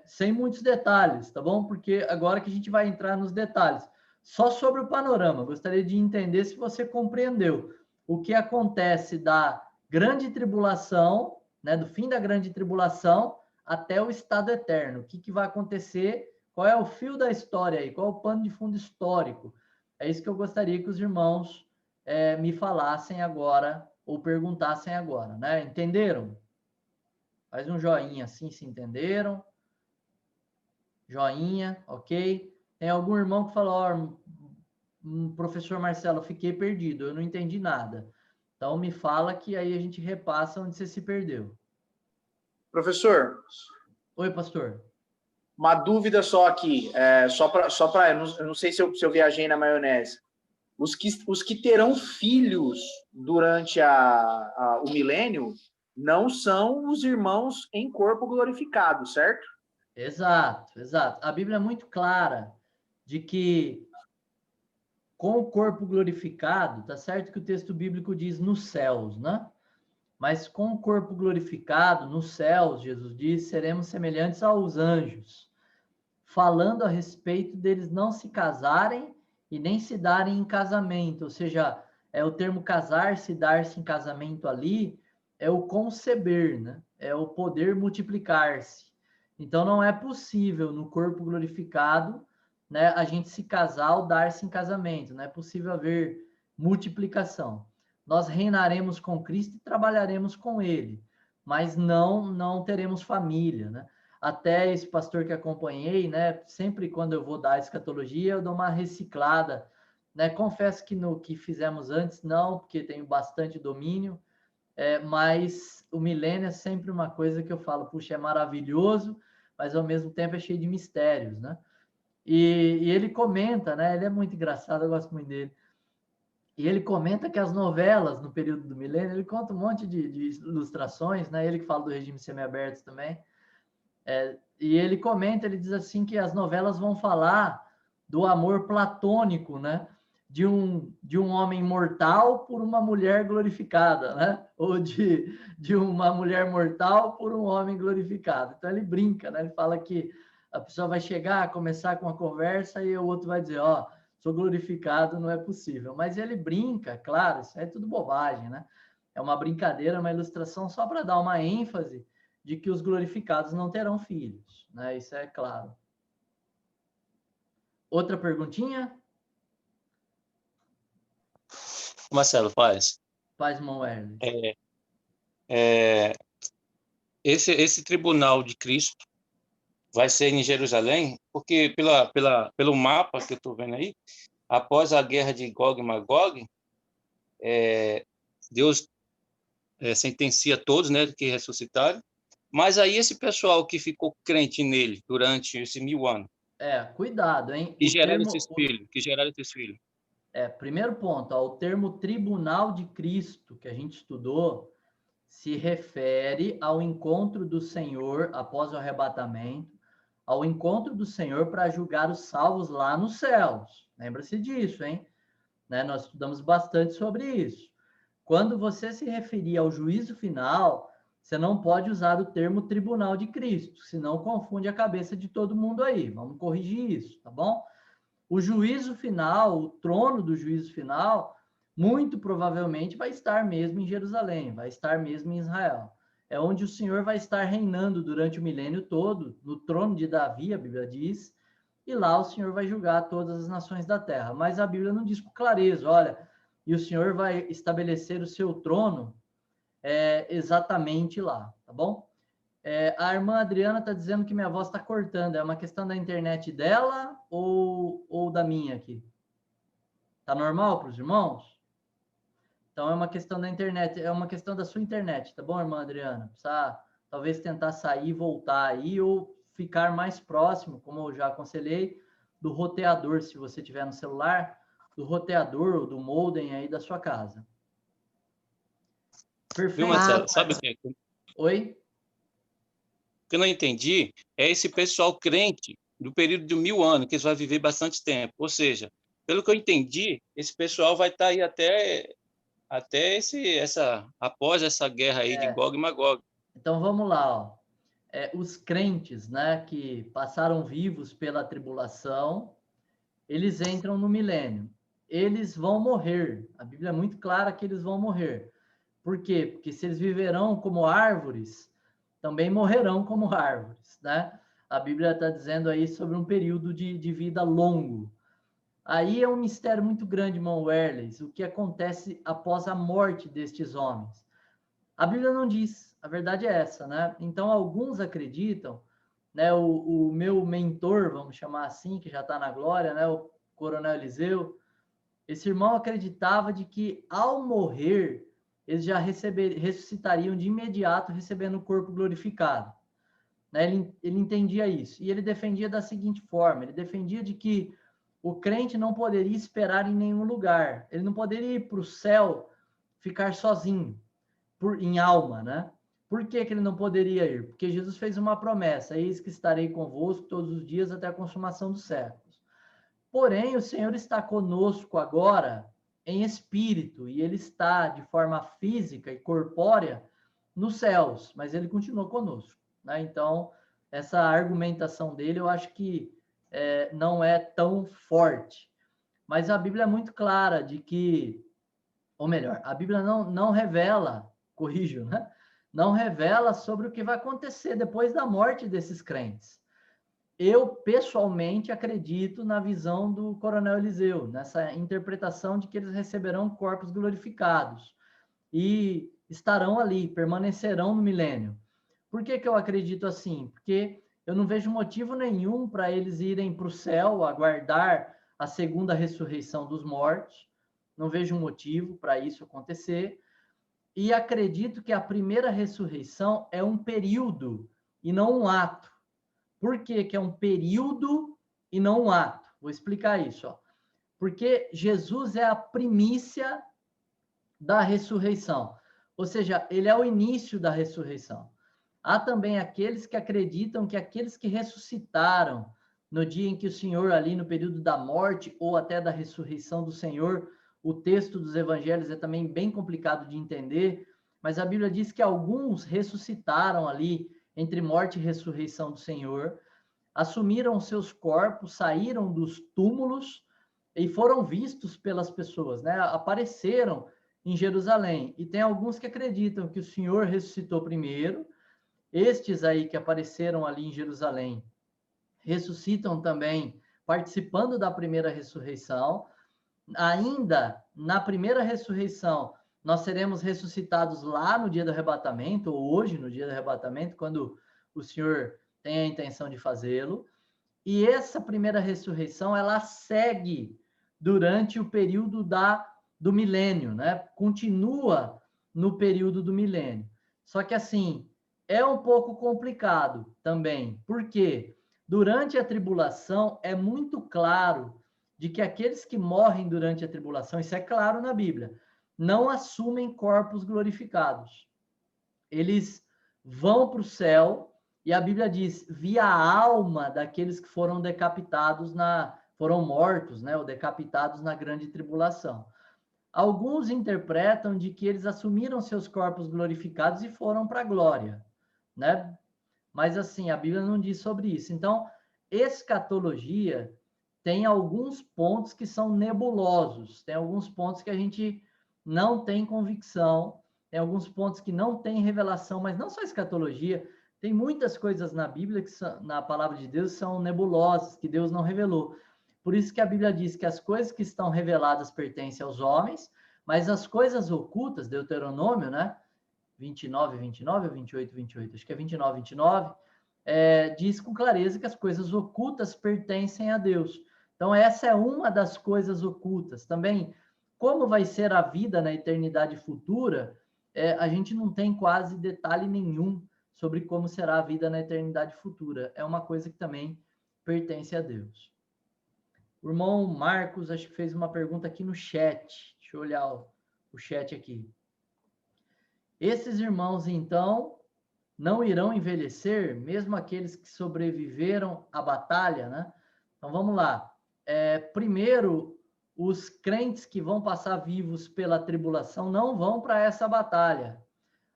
sem muitos detalhes, tá bom? Porque agora que a gente vai entrar nos detalhes, só sobre o panorama, gostaria de entender se você compreendeu o que acontece da grande tribulação, né? Do fim da grande tribulação até o estado eterno. O que vai acontecer? Qual é o fio da história aí? Qual é o pano de fundo histórico? É isso que eu gostaria que os irmãos me falassem agora ou perguntassem agora, né? Entenderam? Faz um joinha assim, se entenderam. Joinha, ok? Tem algum irmão que falou, professor Marcelo, fiquei perdido, eu não entendi nada. Então me fala que aí a gente repassa onde você se perdeu. Professor. Oi, pastor. Uma dúvida só aqui, só para eu não sei se eu viajei na maionese. Os que terão filhos durante o milênio não são os irmãos em corpo glorificado, certo? Exato, exato. A Bíblia é muito clara de que com o corpo glorificado, tá certo que o texto bíblico diz nos céus, né? Mas com o corpo glorificado, nos céus, Jesus diz, seremos semelhantes aos anjos, falando a respeito deles não se casarem e nem se darem em casamento, ou seja, o termo casar-se, dar-se em casamento ali, é o conceber, né? É o poder multiplicar-se. Então, não é possível no corpo glorificado, né, a gente se casar ou dar-se em casamento, não é possível haver multiplicação. Nós reinaremos com Cristo e trabalharemos com Ele, mas não teremos família, né? Até esse pastor que acompanhei, né? Sempre quando eu vou dar escatologia, eu dou uma reciclada, né? Confesso que no que fizemos antes, não, porque tenho bastante domínio, mas o milênio é sempre uma coisa que eu falo, puxa, é maravilhoso, mas ao mesmo tempo é cheio de mistérios, né? E ele comenta, né? Ele é muito engraçado, eu gosto muito dele. E ele comenta que as novelas, no período do milênio, ele conta um monte de ilustrações, né? Ele que fala do regime semiaberto também. E ele comenta, ele diz assim que as novelas vão falar do amor platônico, né? De um homem mortal por uma mulher glorificada, né? Ou de uma mulher mortal por um homem glorificado. Então ele brinca, né? Ele fala que a pessoa vai chegar, começar com uma conversa e o outro vai dizer, sou glorificado, não é possível. Mas ele brinca, claro, isso é tudo bobagem, né? É uma brincadeira, uma ilustração só para dar uma ênfase de que os glorificados não terão filhos, né? Isso é claro. Outra perguntinha? Marcelo, faz. Faz, irmão Wesley. esse tribunal de Cristo vai ser em Jerusalém, porque pelo mapa que eu estou vendo aí, após a guerra de Gog e Magog, Deus sentencia todos, né, que ressuscitaram, mas aí esse pessoal que ficou crente nele durante esses 1000 anos, Cuidado, hein? que geraram esses filhos. Primeiro ponto, ó, o termo tribunal de Cristo que a gente estudou se refere ao encontro do Senhor após o arrebatamento, ao encontro do Senhor para julgar os salvos lá nos céus. Lembra-se disso, hein? Né? Nós estudamos bastante sobre isso. Quando você se referir ao juízo final, você não pode usar o termo tribunal de Cristo, senão confunde a cabeça de todo mundo aí. Vamos corrigir isso, tá bom? O juízo final, o trono do juízo final, muito provavelmente vai estar mesmo em Jerusalém, vai estar mesmo em Israel. É onde o Senhor vai estar reinando durante o milênio todo, no trono de Davi, a Bíblia diz, e lá o Senhor vai julgar todas as nações da terra. Mas a Bíblia não diz com clareza, olha, e o Senhor vai estabelecer o seu trono exatamente lá, tá bom? A irmã Adriana está dizendo que minha voz está cortando. É uma questão da internet dela ou da minha aqui? Tá normal para os irmãos? Então é uma questão da internet, é uma questão da sua internet, tá bom, irmã Adriana? Precisa talvez tentar sair e voltar aí ou ficar mais próximo, como eu já aconselhei, do roteador, se você tiver no celular, do roteador ou do modem aí da sua casa. Perfeito. Viu, Marcelo? Sabe o que é? Oi? O que eu não entendi é esse pessoal crente do período de 1000 anos, que eles vão viver bastante tempo. Ou seja, pelo que eu entendi, esse pessoal vai estar aí até após essa guerra aí de Gog e Magog. Então vamos lá, ó. Os crentes, né, que passaram vivos pela tribulação, eles entram no milênio. Eles vão morrer. A Bíblia é muito clara que eles vão morrer. Por quê? Porque se eles viverão como árvores, também morrerão como árvores, né? A Bíblia está dizendo aí sobre um período de vida longo. Aí é um mistério muito grande, irmão Werles, o que acontece após a morte destes homens. A Bíblia não diz, a verdade é essa, né? Então, alguns acreditam, né? O meu mentor, vamos chamar assim, que já está na glória, né? O Coronel Eliseu, esse irmão acreditava de que ao morrer, eles já ressuscitariam de imediato, recebendo o corpo glorificado. Né? Ele entendia isso. E ele defendia da seguinte forma, ele defendia de que o crente não poderia esperar em nenhum lugar. Ele não poderia ir para o céu, ficar sozinho, em alma, né? Por que ele não poderia ir? Porque Jesus fez uma promessa, eis que estarei convosco todos os dias até a consumação dos séculos. Porém, o Senhor está conosco agora em espírito, e ele está de forma física e corpórea nos céus, mas ele continua conosco, né? Então, essa argumentação dele, eu acho que não é tão forte. Mas a Bíblia é muito clara de que, ou melhor, a Bíblia não revela, corrijo, né? Não revela sobre o que vai acontecer depois da morte desses crentes. Eu, pessoalmente, acredito na visão do Coronel Eliseu, nessa interpretação de que eles receberão corpos glorificados e estarão ali, permanecerão no milênio. Por que eu acredito assim? Porque eu não vejo motivo nenhum para eles irem para o céu, aguardar a segunda ressurreição dos mortos. Não vejo motivo para isso acontecer. E acredito que a primeira ressurreição é um período e não um ato. Por que é um período e não um ato? Vou explicar isso. Ó. Porque Jesus é a primícia da ressurreição. Ou seja, ele é o início da ressurreição. Há também aqueles que acreditam que aqueles que ressuscitaram no dia em que o Senhor, ali no período da morte ou até da ressurreição do Senhor, o texto dos evangelhos é também bem complicado de entender, mas a Bíblia diz que alguns ressuscitaram ali entre morte e ressurreição do Senhor, assumiram seus corpos, saíram dos túmulos e foram vistos pelas pessoas, né? Apareceram em Jerusalém. E tem alguns que acreditam que o Senhor ressuscitou primeiro. Estes aí que apareceram ali em Jerusalém ressuscitam também, participando da primeira ressurreição. Ainda na primeira ressurreição, nós seremos ressuscitados lá no dia do arrebatamento, ou hoje, no dia do arrebatamento, quando o Senhor tem a intenção de fazê-lo. E essa primeira ressurreição, ela segue durante o período do milênio, né? Continua no período do milênio. Só que, assim, é um pouco complicado também. Por quê? Durante a tribulação, é muito claro de que aqueles que morrem durante a tribulação, isso é claro na Bíblia, não assumem corpos glorificados. Eles vão para o céu, e a Bíblia diz, via a alma daqueles que foram decapitados, foram mortos, né, ou decapitados na grande tribulação. Alguns interpretam de que eles assumiram seus corpos glorificados e foram para a glória, né? Mas assim, a Bíblia não diz sobre isso. Então, escatologia tem alguns pontos que são nebulosos, tem alguns pontos que a gente não tem convicção, tem alguns pontos que não tem revelação, mas não só escatologia, tem muitas coisas na Bíblia, na palavra de Deus, são nebulosas, que Deus não revelou. Por isso que a Bíblia diz que as coisas que estão reveladas pertencem aos homens, mas as coisas ocultas, Deuteronômio, né? 29, 29 ou 28, 28? Acho que é 29, 29, diz com clareza que as coisas ocultas pertencem a Deus. Então, essa é uma das coisas ocultas. Também, como vai ser a vida na eternidade futura, a gente não tem quase detalhe nenhum sobre como será a vida na eternidade futura. É uma coisa que também pertence a Deus. O irmão Marcos, acho que fez uma pergunta aqui no chat. Deixa eu olhar o chat aqui. Esses irmãos, então, não irão envelhecer, mesmo aqueles que sobreviveram à batalha, né? Então, vamos lá. Primeiro, os crentes que vão passar vivos pela tribulação não vão para essa batalha,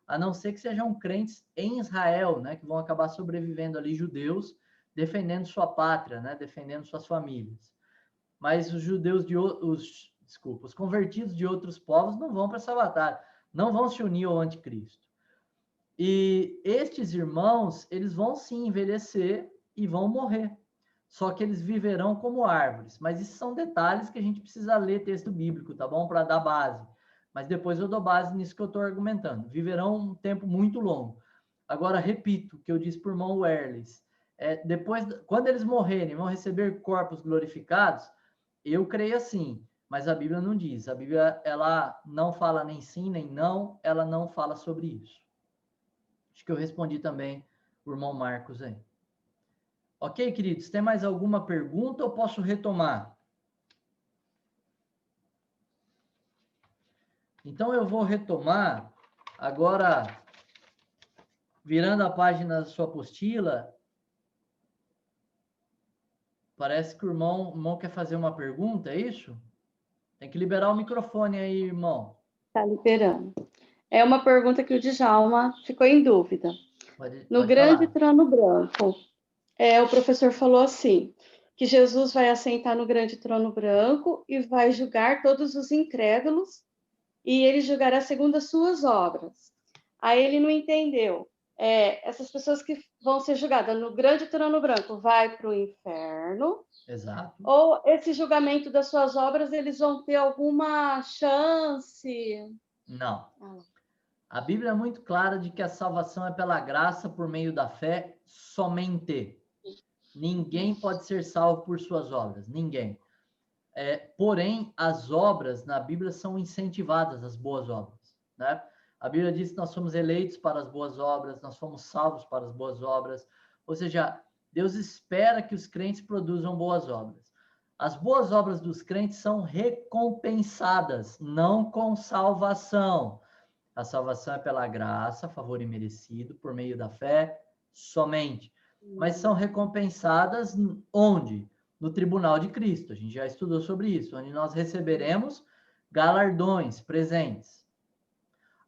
a não ser que sejam crentes em Israel, né? Que vão acabar sobrevivendo ali, judeus, defendendo sua pátria, né? Defendendo suas famílias. Mas os judeus os convertidos de outros povos não vão para essa batalha, não vão se unir ao anticristo. E estes irmãos, eles vão sim envelhecer e vão morrer. Só que eles viverão como árvores. Mas isso são detalhes que a gente precisa ler texto bíblico, tá bom? Para dar base. Mas depois eu dou base nisso que eu estou argumentando. Viverão um tempo muito longo. Agora, repito o que eu disse para o irmão Werles. Quando eles morrerem, vão receber corpos glorificados? Eu creio assim, mas a Bíblia não diz. A Bíblia, ela não fala nem sim, nem não. Ela não fala sobre isso. Acho que eu respondi também o irmão Marcos aí. Ok, queridos? Tem mais alguma pergunta ou posso retomar? Então, eu vou retomar agora, virando a página da sua apostila. Parece que o irmão quer fazer uma pergunta, é isso? Tem que liberar o microfone aí, irmão. Está liberando. É uma pergunta que o Djalma ficou em dúvida. Pode grande falar. trono branco, o professor falou assim, que Jesus vai assentar no grande trono branco e vai julgar todos os incrédulos, e ele julgará segundo as suas obras. Aí ele não entendeu. Essas pessoas que vão ser julgadas no grande trono branco vai para o inferno. Exato. Ou esse julgamento das suas obras, eles vão ter alguma chance? Não. A Bíblia é muito clara de que a salvação é pela graça por meio da fé somente. Ninguém pode ser salvo por suas obras, ninguém. Porém, as obras na Bíblia são incentivadas, as boas obras, né? A Bíblia diz que nós somos eleitos para as boas obras, nós fomos salvos para as boas obras. Ou seja, Deus espera que os crentes produzam boas obras. As boas obras dos crentes são recompensadas, não com salvação. A salvação é pela graça, favor imerecido, por meio da fé, somente. Mas são recompensadas onde? No tribunal de Cristo. A gente já estudou sobre isso, onde nós receberemos galardões, presentes.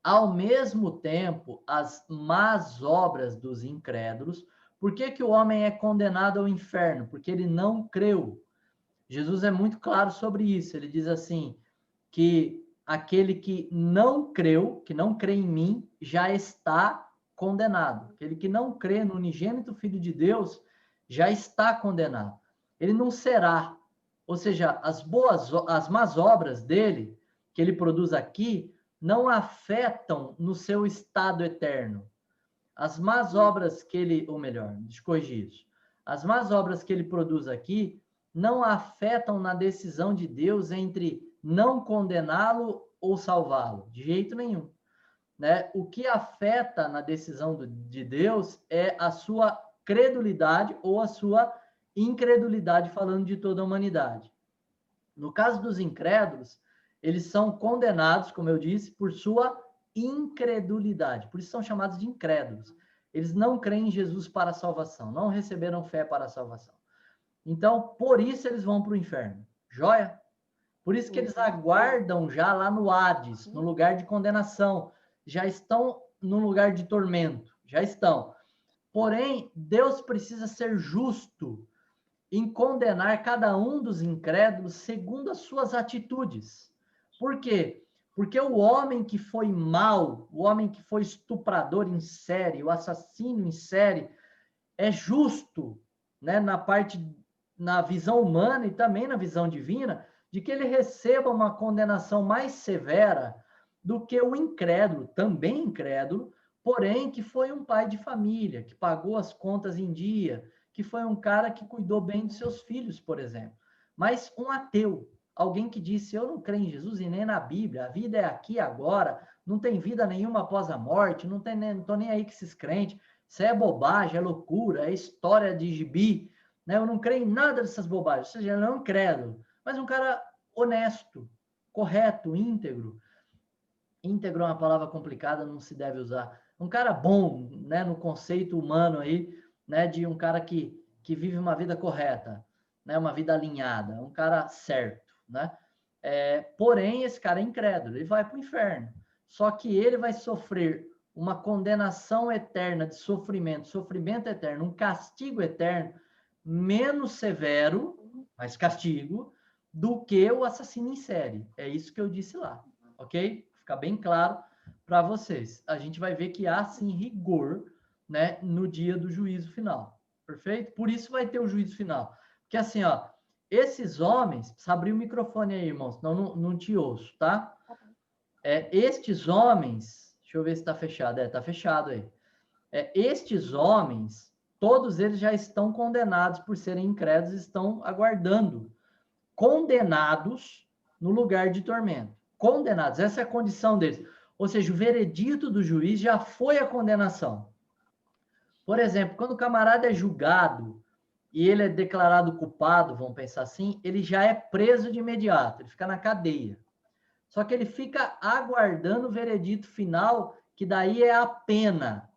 Ao mesmo tempo, as más obras dos incrédulos. Por que o homem é condenado ao inferno? Porque ele não creu. Jesus é muito claro sobre isso. Ele diz assim, que aquele que não creu, que não crê em mim, já está condenado. Aquele que não crê no unigênito Filho de Deus, já está condenado. Ele não será. Ou seja, as más obras dele, que ele produz aqui, não afetam no seu estado eterno. As más obras que ele, ou melhor, deixa eu corrigir isso. As más obras que ele produz aqui não afetam na decisão de Deus entre não condená-lo ou salvá-lo, de jeito nenhum. Né? O que afeta na decisão de Deus é a sua credulidade ou a sua incredulidade, falando de toda a humanidade. No caso dos incrédulos, eles são condenados, como eu disse, por sua incredulidade. Por isso são chamados de incrédulos. Eles não creem em Jesus para a salvação, não receberam fé para a salvação. Então, por isso eles vão para o inferno. Joia? Por isso que eles aguardam já lá no Hades, no lugar de condenação. Já estão no lugar de tormento. Já estão. Porém, Deus precisa ser justo em condenar cada um dos incrédulos segundo as suas atitudes. Por quê? Porque o homem que foi mau, o homem que foi estuprador em série, o assassino em série, é justo, né, na visão humana e também na visão divina, de que ele receba uma condenação mais severa do que o incrédulo, também incrédulo, porém que foi um pai de família, que pagou as contas em dia, que foi um cara que cuidou bem dos seus filhos, por exemplo. Mas um ateu, alguém que disse, eu não creio em Jesus e nem na Bíblia, a vida é aqui e agora, não tem vida nenhuma após a morte, não estou nem aí com esses crentes, isso é bobagem, é loucura, é história de gibi, né? Eu não creio em nada dessas bobagens, ou seja, ele não é um incrédulo, mas um cara honesto, correto, íntegro. Íntegro é uma palavra complicada, não se deve usar. Um cara bom, né, no conceito humano aí, né, de um cara que vive uma vida correta, né, uma vida alinhada, um cara certo, né? Porém, esse cara é incrédulo, ele vai para o inferno. Só que ele vai sofrer uma condenação eterna de sofrimento eterno, um castigo eterno menos severo, mais castigo, do que o assassino em série. É isso que eu disse lá, ok? Fica bem claro para vocês. A gente vai ver que há, sim, rigor, né, no dia do juízo final. Perfeito? Por isso vai ter o juízo final. Porque assim, ó, esses homens... Precisa abrir o microfone aí, irmão, senão não te ouço, tá? Estes homens... Deixa eu ver se está fechado. Está fechado aí. Estes homens, todos eles já estão condenados por serem incrédulos, estão aguardando. Condenados no lugar de tormento. Condenados, essa é a condição deles. Ou seja, o veredito do juiz já foi a condenação. Por exemplo, quando o camarada é julgado e ele é declarado culpado, vamos pensar assim, ele já é preso de imediato, ele fica na cadeia. Só que ele fica aguardando o veredito final, que daí é a pena.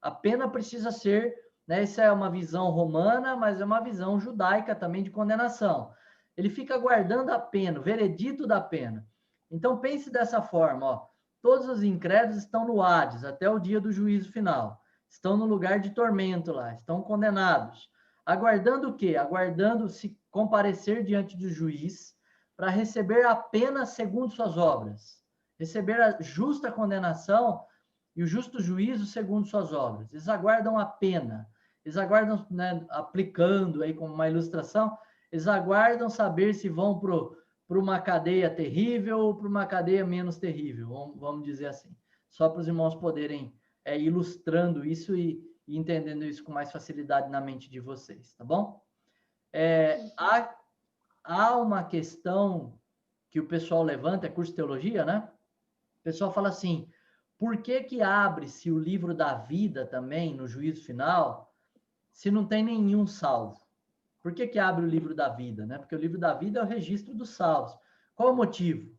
A pena precisa ser, né, isso é uma visão romana, mas é uma visão judaica também de condenação. Ele fica aguardando a pena, o veredito da pena. Então, pense dessa forma, ó. Todos os incrédulos estão no Hades, até o dia do juízo final. Estão no lugar de tormento lá, estão condenados. Aguardando o quê? Aguardando se comparecer diante do juiz para receber a pena segundo suas obras. Receber a justa condenação e o justo juízo segundo suas obras. Eles aguardam a pena. Eles aguardam, né, aplicando aí como uma ilustração, eles aguardam saber se vão para uma cadeia terrível ou para uma cadeia menos terrível, vamos dizer assim. Só para os irmãos poderem ilustrando isso e entendendo isso com mais facilidade na mente de vocês, tá bom? Há uma questão que o pessoal levanta, é curso de teologia, né? O pessoal fala assim, por que abre-se o livro da vida também no juízo final, se não tem nenhum salvo? Por que abre o livro da vida, né? Porque o livro da vida é o registro dos salvos. Qual o motivo?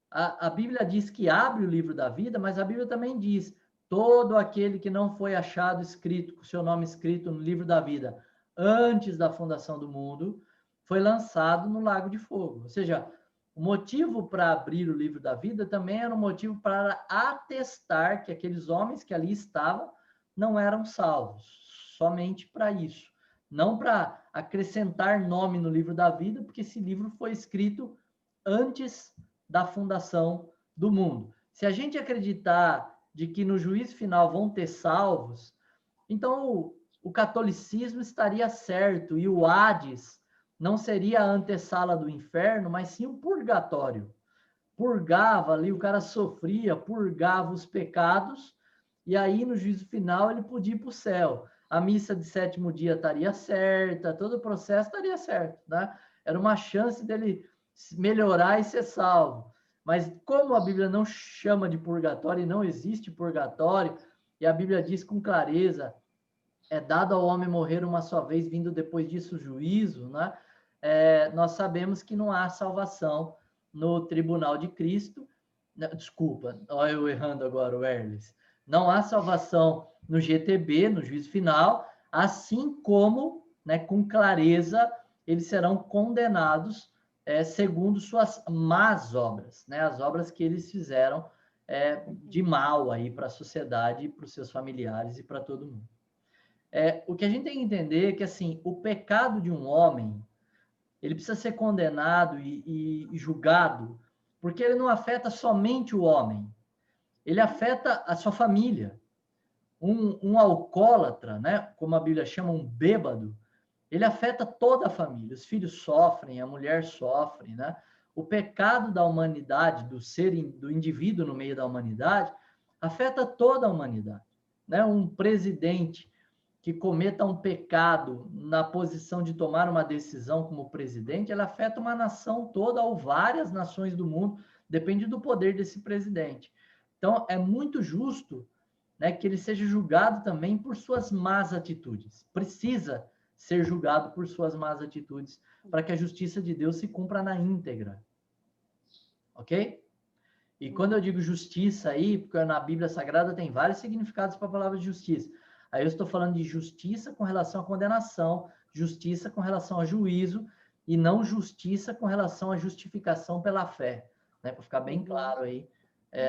A Bíblia diz que abre o livro da vida, mas a Bíblia também diz, todo aquele que não foi achado escrito, com seu nome escrito no livro da vida, antes da fundação do mundo, foi lançado no lago de fogo. Ou seja, o motivo para abrir o livro da vida também era um motivo para atestar que aqueles homens que ali estavam não eram salvos, somente para isso. Não para acrescentar nome no livro da vida, porque esse livro foi escrito antes da fundação do mundo. Se a gente acreditar de que no juízo final vão ter salvos, então o catolicismo estaria certo e o Hades não seria a antessala do inferno, mas sim o purgatório. purgava ali, o cara sofria, purgava os pecados, e aí no juízo final ele podia ir para o céu. A missa de 7º dia estaria certa, todo o processo estaria certo, né? Era uma chance dele melhorar e ser salvo. Mas como a Bíblia não chama de purgatório e não existe purgatório, e a Bíblia diz com clareza, é dado ao homem morrer uma só vez, vindo depois disso o juízo, né? Nós sabemos que não há salvação no tribunal de Cristo. Desculpa, olha eu errando agora, o Erles. Não há salvação no GTB, no juízo final, assim como, né, com clareza, eles serão condenados segundo suas más obras, né? As obras que eles fizeram de mal aí para a sociedade, para os seus familiares e para todo mundo. O que a gente tem que entender é que, assim, o pecado de um homem, ele precisa ser condenado e julgado, porque ele não afeta somente o homem, ele afeta a sua família. Um alcoólatra, né, como a Bíblia chama, um bêbado, ele afeta toda a família. Os filhos sofrem, a mulher sofre, né? O pecado da humanidade, do indivíduo no meio da humanidade, afeta toda a humanidade, né? Um presidente que cometa um pecado na posição de tomar uma decisão como presidente, ela afeta uma nação toda ou várias nações do mundo, depende do poder desse presidente. Então, é muito justo, né, que ele seja julgado também por suas más atitudes. Precisa ser julgado por suas más atitudes para que a justiça de Deus se cumpra na íntegra. Ok? E quando eu digo justiça aí, porque na Bíblia Sagrada tem vários significados para a palavra justiça. Aí eu estou falando de justiça com relação à condenação, justiça com relação a juízo, e não justiça com relação à justificação pela fé, né? Para ficar bem claro aí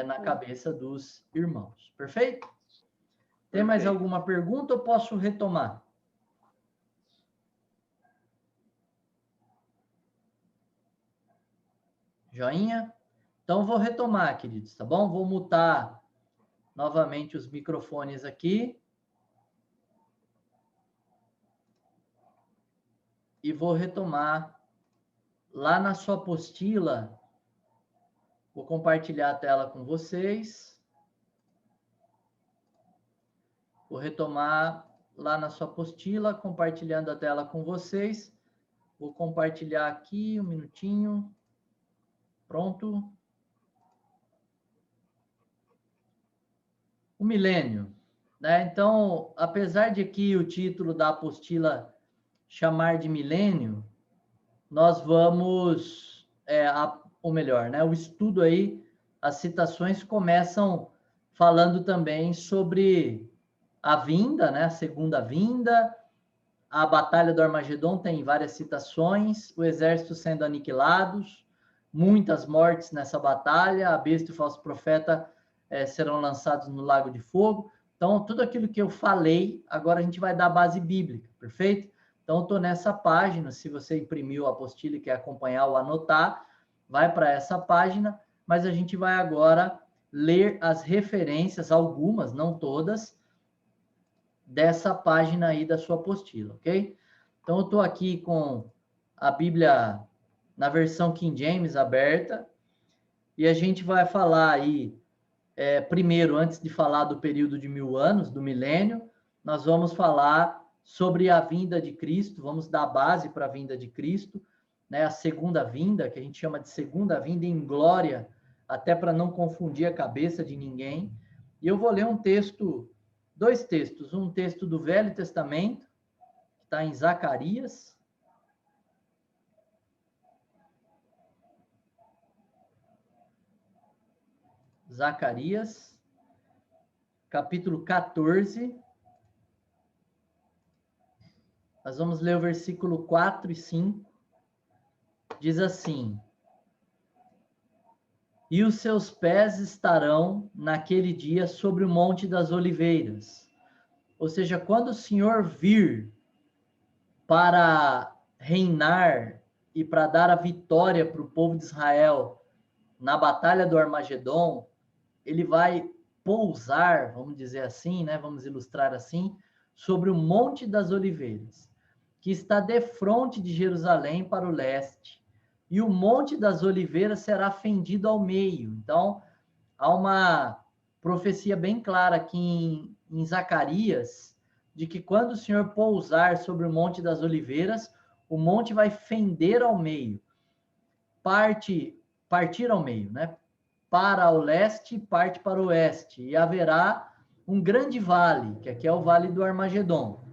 na cabeça dos irmãos. Perfeito? Tem mais alguma pergunta ou posso retomar? Joinha? Então, vou retomar, queridos, tá bom? Vou mutar novamente os microfones aqui. E vou retomar lá na sua apostila. Vou compartilhar a tela com vocês. Vou retomar lá na sua apostila, compartilhando a tela com vocês. Vou compartilhar aqui, um minutinho. Pronto. O milênio, né? Então, apesar de que o título da apostila chamar de milênio, nós vamos, ou melhor, né? O estudo aí, as citações começam falando também sobre a vinda, né? A segunda vinda, a batalha do Armagedon tem várias citações, o exército sendo aniquilados, muitas mortes nessa batalha, a besta e o falso profeta serão lançados no lago de fogo. Então, tudo aquilo que eu falei, agora a gente vai dar a base bíblica, perfeito? Então, eu estou nessa página, se você imprimiu a apostila e quer acompanhar ou anotar, vai para essa página, mas a gente vai agora ler as referências, algumas, não todas, dessa página aí da sua apostila, ok? Então, eu estou aqui com a Bíblia na versão King James aberta, e a gente vai falar aí, primeiro, antes de falar do período de 1000 anos, do milênio, nós vamos falar sobre a vinda de Cristo, vamos dar base para a vinda de Cristo, né? A segunda vinda, que a gente chama de segunda vinda em glória, até para não confundir a cabeça de ninguém. E eu vou ler um texto, dois textos, um texto do Velho Testamento, que está em Zacarias, capítulo 14. Nós vamos ler o versículo 4 e 5. Diz assim: E os seus pés estarão naquele dia sobre o Monte das Oliveiras. Ou seja, quando o Senhor vir para reinar e para dar a vitória para o povo de Israel na batalha do Armagedon, ele vai pousar, vamos dizer assim, né? Vamos ilustrar assim, sobre o Monte das Oliveiras, que está defronte de Jerusalém para o leste, e o Monte das Oliveiras será fendido ao meio. Então, há uma profecia bem clara aqui em Zacarias, de que quando o Senhor pousar sobre o Monte das Oliveiras, o monte vai fender ao meio, partir ao meio, né? Para o leste, parte para o oeste, e haverá um grande vale, que aqui é o Vale do Armagedon.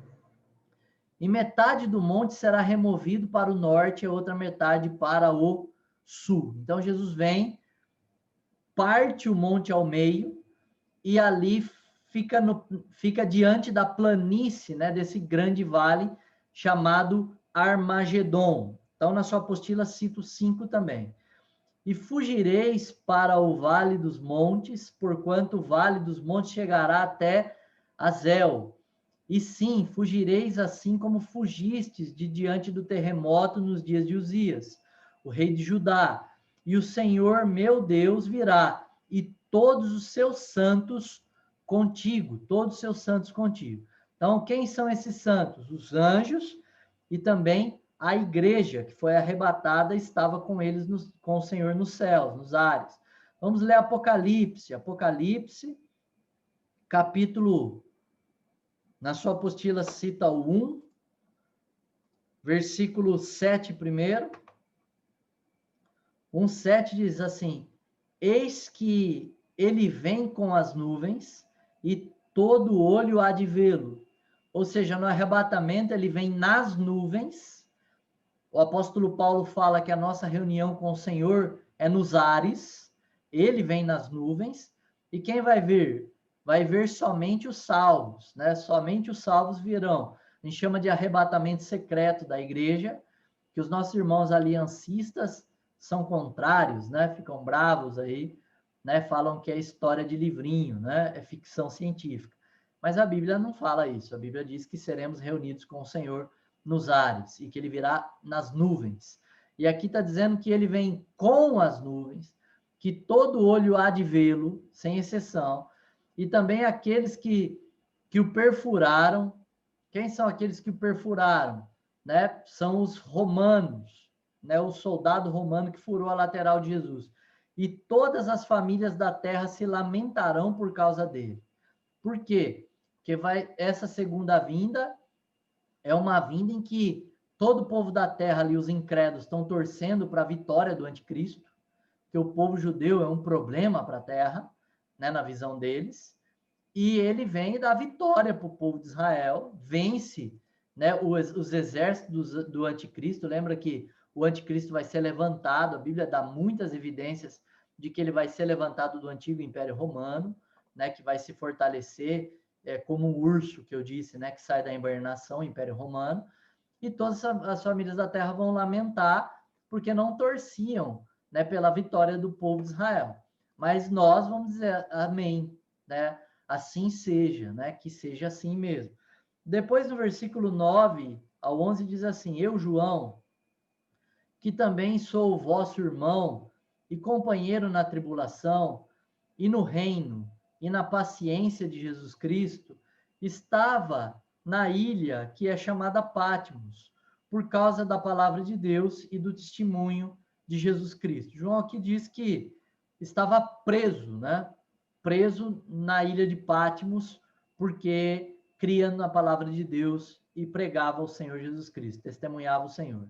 E metade do monte será removido para o norte, e a outra metade para o sul. Então Jesus vem, parte o monte ao meio, e ali fica diante da planície, né, desse grande vale chamado Armagedon. Então, na sua apostila, cito 5 também. E fugireis para o vale dos montes, porquanto o vale dos montes chegará até Azel. E sim, fugireis assim como fugistes de diante do terremoto nos dias de Uzias, o rei de Judá. E o Senhor, meu Deus, virá, e todos os seus santos contigo, todos os seus santos contigo. Então, quem são esses santos? Os anjos e também a igreja que foi arrebatada estava com eles, com o Senhor nos céus, nos ares. Vamos ler Apocalipse. Apocalipse, capítulo, na sua apostila cita o 1, versículo 7 primeiro. 1:7 diz assim: eis que ele vem com as nuvens, e todo olho há de vê-lo. Ou seja, no arrebatamento ele vem nas nuvens. O apóstolo Paulo fala que a nossa reunião com o Senhor é nos ares, ele vem nas nuvens, e quem vai ver? Vai ver somente os salvos, né? Somente os salvos virão. A gente chama de arrebatamento secreto da igreja, que os nossos irmãos aliancistas são contrários, né? Ficam bravos aí, né? Falam que é história de livrinho, né? É ficção científica. Mas a Bíblia não fala isso. A Bíblia diz que seremos reunidos com o Senhor nos ares e que ele virá nas nuvens. E aqui está dizendo que ele vem com as nuvens, que todo olho há de vê-lo, sem exceção, e também aqueles que o perfuraram. Quem são aqueles que o perfuraram? Né? São os romanos, né? O soldado romano que furou a lateral de Jesus. E todas as famílias da terra se lamentarão por causa dele. Por quê? Porque essa segunda vinda é uma vinda em que todo o povo da terra ali, os incrédulos, estão torcendo para a vitória do anticristo, que o povo judeu é um problema para a terra, né, na visão deles, e ele vem e dá vitória para o povo de Israel, vence, né, os exércitos do anticristo. Lembra que o anticristo vai ser levantado, a Bíblia dá muitas evidências de que ele vai ser levantado do antigo Império Romano, né, que vai se fortalecer, como um urso, que eu disse, né, que sai da hibernação, Império Romano, e todas as famílias da terra vão lamentar, porque não torciam, né, pela vitória do povo de Israel. Mas nós vamos dizer amém, né? Assim seja, né? Que seja assim mesmo. Depois, no versículo 9 ao 11, diz assim: eu, João, que também sou o vosso irmão e companheiro na tribulação e no reino e na paciência de Jesus Cristo, estava na ilha que é chamada Patmos, por causa da palavra de Deus e do testemunho de Jesus Cristo. João aqui diz que estava preso, né? Preso na ilha de Patmos, porque cria na palavra de Deus e pregava o Senhor Jesus Cristo, testemunhava o Senhor.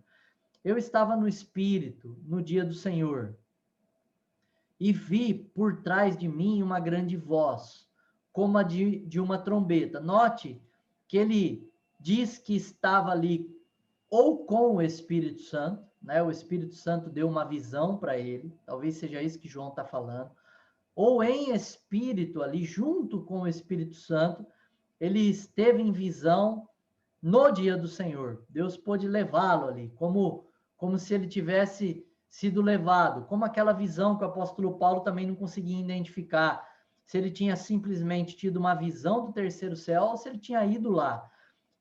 Eu estava no Espírito no dia do Senhor, e vi por trás de mim uma grande voz, como a de uma trombeta. Note que ele diz que estava ali ou com o Espírito Santo, né? O Espírito Santo deu uma visão para ele, talvez seja isso que João está falando, ou em espírito ali, junto com o Espírito Santo, ele esteve em visão no dia do Senhor. Deus pôde levá-lo ali, como se ele tivesse sido levado, como aquela visão que o apóstolo Paulo também não conseguia identificar, se ele tinha simplesmente tido uma visão do terceiro céu ou se ele tinha ido lá.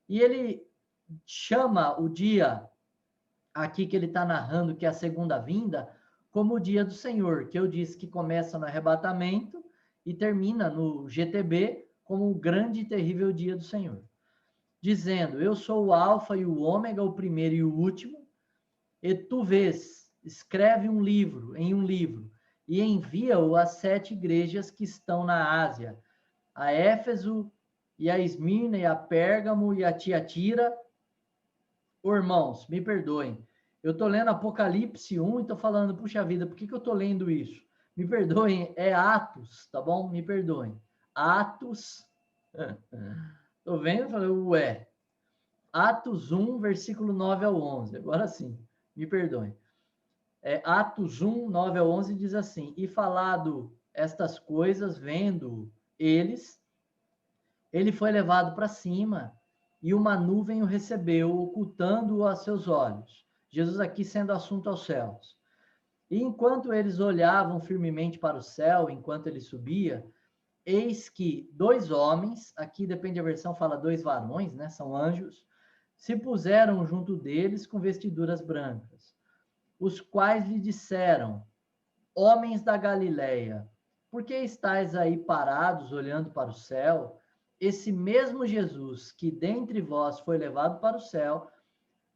E ele chama o dia aqui que ele está narrando, que é a segunda vinda, como o dia do Senhor, que eu disse que começa no arrebatamento e termina no GTB, como o grande e terrível dia do Senhor. Dizendo: eu sou o alfa e o ômega, o primeiro e o último, e tu vês escreve em um livro, e envia-o às 7 igrejas que estão na Ásia, a Éfeso, e a Esmirna, e a Pérgamo, e a Tiatira. Irmãos, me perdoem. Eu estou lendo Apocalipse 1 e estou falando, puxa vida, por que eu estou lendo isso? Me perdoem, é Atos, tá bom? Me perdoem. Atos. Estou vendo e falei, ué. Atos 1, versículo 9 ao 11. Agora sim, me perdoem. Atos 1, 9 ao 11 diz assim: E falado estas coisas, vendo eles, ele foi levado para cima, e uma nuvem o recebeu, ocultando-o a seus olhos. Jesus aqui sendo assunto aos céus. E enquanto eles olhavam firmemente para o céu, enquanto ele subia, eis que 2 homens, aqui depende da versão, fala 2 varões, né? São anjos, se puseram junto deles com vestiduras brancas, os quais lhe disseram: Homens da Galileia, por que estáis aí parados, olhando para o céu? Esse mesmo Jesus, que dentre vós foi levado para o céu,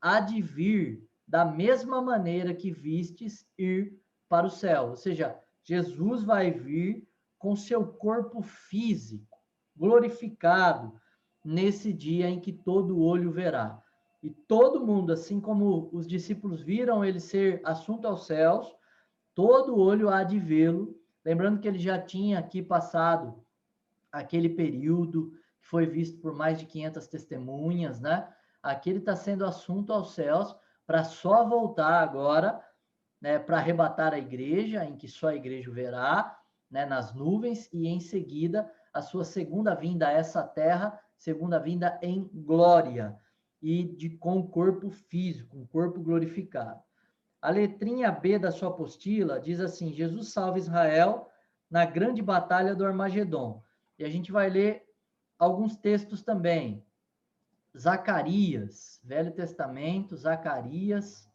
há de vir da mesma maneira que vistes ir para o céu. Ou seja, Jesus vai vir com seu corpo físico, glorificado, nesse dia em que todo olho verá. E todo mundo, assim como os discípulos viram ele ser assunto aos céus, todo olho há de vê-lo. Lembrando que ele já tinha aqui passado aquele período que foi visto por mais de 500 testemunhas, né? Aqui ele está sendo assunto aos céus para só voltar agora, né, para arrebatar a igreja, em que só a igreja o verá, né, nas nuvens, e em seguida a sua segunda vinda a essa terra, segunda vinda em glória, e com o corpo físico, um corpo glorificado. A letrinha B da sua apostila diz assim: Jesus salva Israel na grande batalha do Armagedon. E a gente vai ler alguns textos também. Zacarias, Velho Testamento, Zacarias,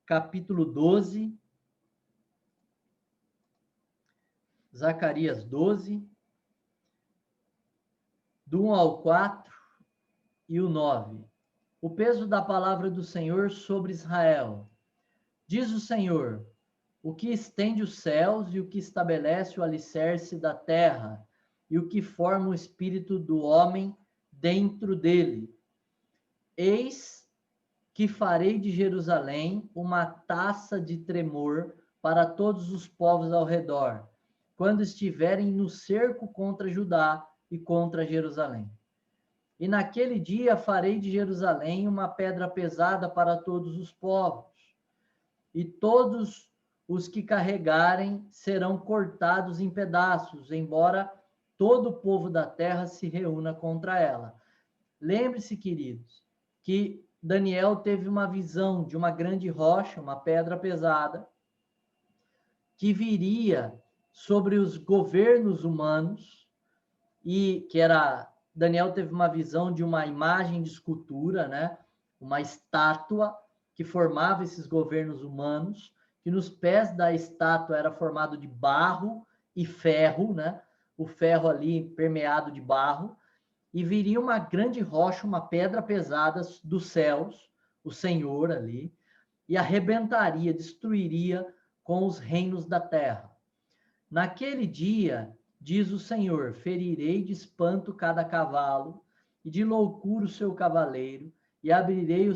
capítulo 12. Zacarias 12, do 1 ao 4 e o 9. O peso da palavra do Senhor sobre Israel. Diz o Senhor: o que estende os céus e o que estabelece o alicerce da terra, e o que forma o espírito do homem dentro dele. Eis que farei de Jerusalém uma taça de tremor para todos os povos ao redor, quando estiverem no cerco contra Judá e contra Jerusalém. E naquele dia farei de Jerusalém uma pedra pesada para todos os povos, e todos os que carregarem serão cortados em pedaços, embora todo o povo da terra se reúna contra ela. Lembre-se, queridos, que Daniel teve uma visão de uma grande rocha, uma pedra pesada, que viria sobre os governos humanos, e que era... Daniel teve uma visão de uma imagem de escultura, né? Uma estátua que formava esses governos humanos, que nos pés da estátua era formado de barro e ferro, né? O ferro ali permeado de barro, e viria uma grande rocha, uma pedra pesada dos céus, o Senhor ali, e arrebentaria, destruiria com os reinos da terra. Naquele dia, diz o Senhor, ferirei de espanto cada cavalo, e de loucura o seu cavaleiro, e abrirei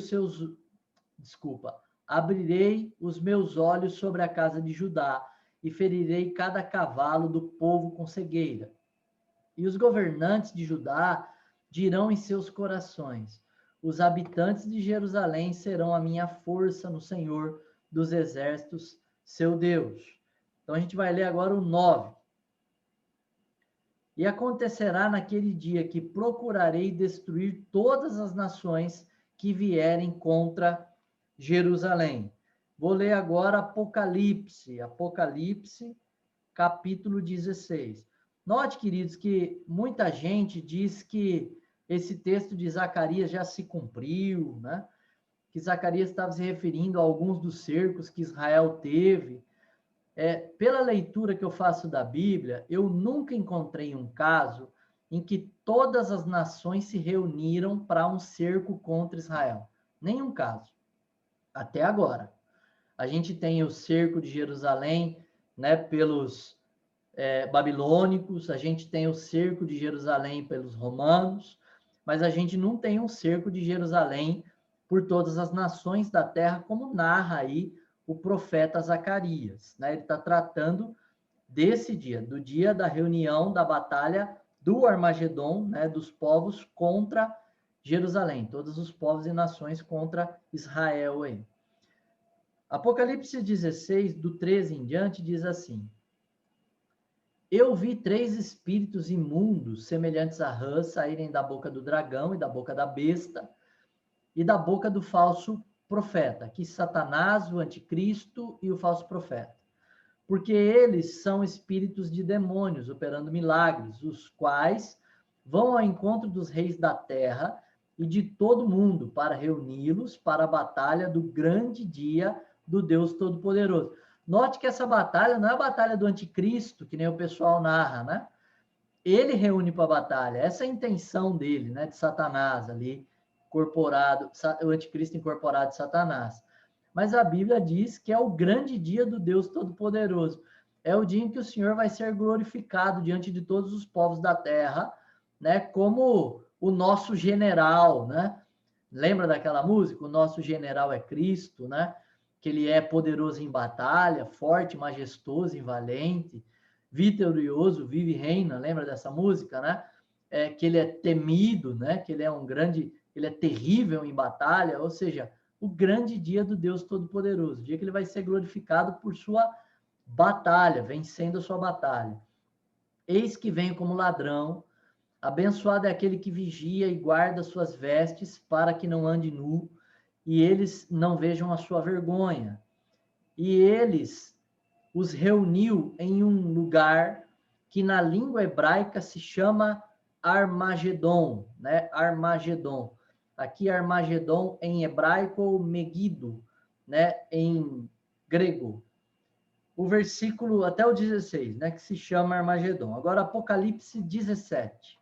os meus olhos sobre a casa de Judá, e ferirei cada cavalo do povo com cegueira. E os governantes de Judá dirão em seus corações: os habitantes de Jerusalém serão a minha força no Senhor dos exércitos, seu Deus. Então a gente vai ler agora o 9. E acontecerá naquele dia que procurarei destruir todas as nações que vierem contra Jerusalém. Vou ler agora Apocalipse, capítulo 16. Note, queridos, que muita gente diz que esse texto de Zacarias já se cumpriu, né? Que Zacarias estava se referindo a alguns dos cercos que Israel teve. Pela leitura que eu faço da Bíblia, eu nunca encontrei um caso em que todas as nações se reuniram para um cerco contra Israel. Nenhum caso. Até agora. a gente tem o cerco de Jerusalém, né, pelos babilônicos, a gente tem o cerco de Jerusalém pelos romanos, mas a gente não tem um cerco de Jerusalém por todas as nações da terra, como narra aí o profeta Zacarias, né? Ele está tratando desse dia, do dia da reunião, da batalha do Armagedon, né, dos povos contra Jerusalém, todos os povos e nações contra Israel aí. Apocalipse 16, do 13 em diante, diz assim: Eu vi 3 espíritos imundos, semelhantes a rãs, saírem da boca do dragão e da boca da besta e da boca do falso profeta, que Satanás, o anticristo e o falso profeta. Porque eles são espíritos de demônios, operando milagres, os quais vão ao encontro dos reis da terra e de todo mundo, para reuni-los para a batalha do grande dia do Deus Todo-Poderoso. Note que essa batalha não é a batalha do anticristo, que nem o pessoal narra, né? Ele reúne para a batalha, essa é a intenção dele, né? De Satanás ali, incorporado, o anticristo incorporado de Satanás. Mas a Bíblia diz que é o grande dia do Deus Todo-Poderoso. É o dia em que o Senhor vai ser glorificado diante de todos os povos da terra, né? Como o nosso general, né? Lembra daquela música? O nosso general é Cristo, né? Que ele é poderoso em batalha, forte, majestoso e valente, vitorioso, vive e reina. Lembra dessa música, né? Que ele é temido, né? Que ele é um grande, ele é terrível em batalha, ou seja, o grande dia do Deus Todo-Poderoso, o dia que ele vai ser glorificado por sua batalha, vencendo a sua batalha. Eis que venho como ladrão, abençoado é aquele que vigia e guarda suas vestes para que não ande nu, e eles não vejam a sua vergonha. E eles os reuniu em um lugar que na língua hebraica se chama Armagedon, né? Armagedon. Aqui Armagedon em hebraico ou Megido, né? Em grego. O versículo até o 16, né? Que se chama Armagedon. Agora Apocalipse 17.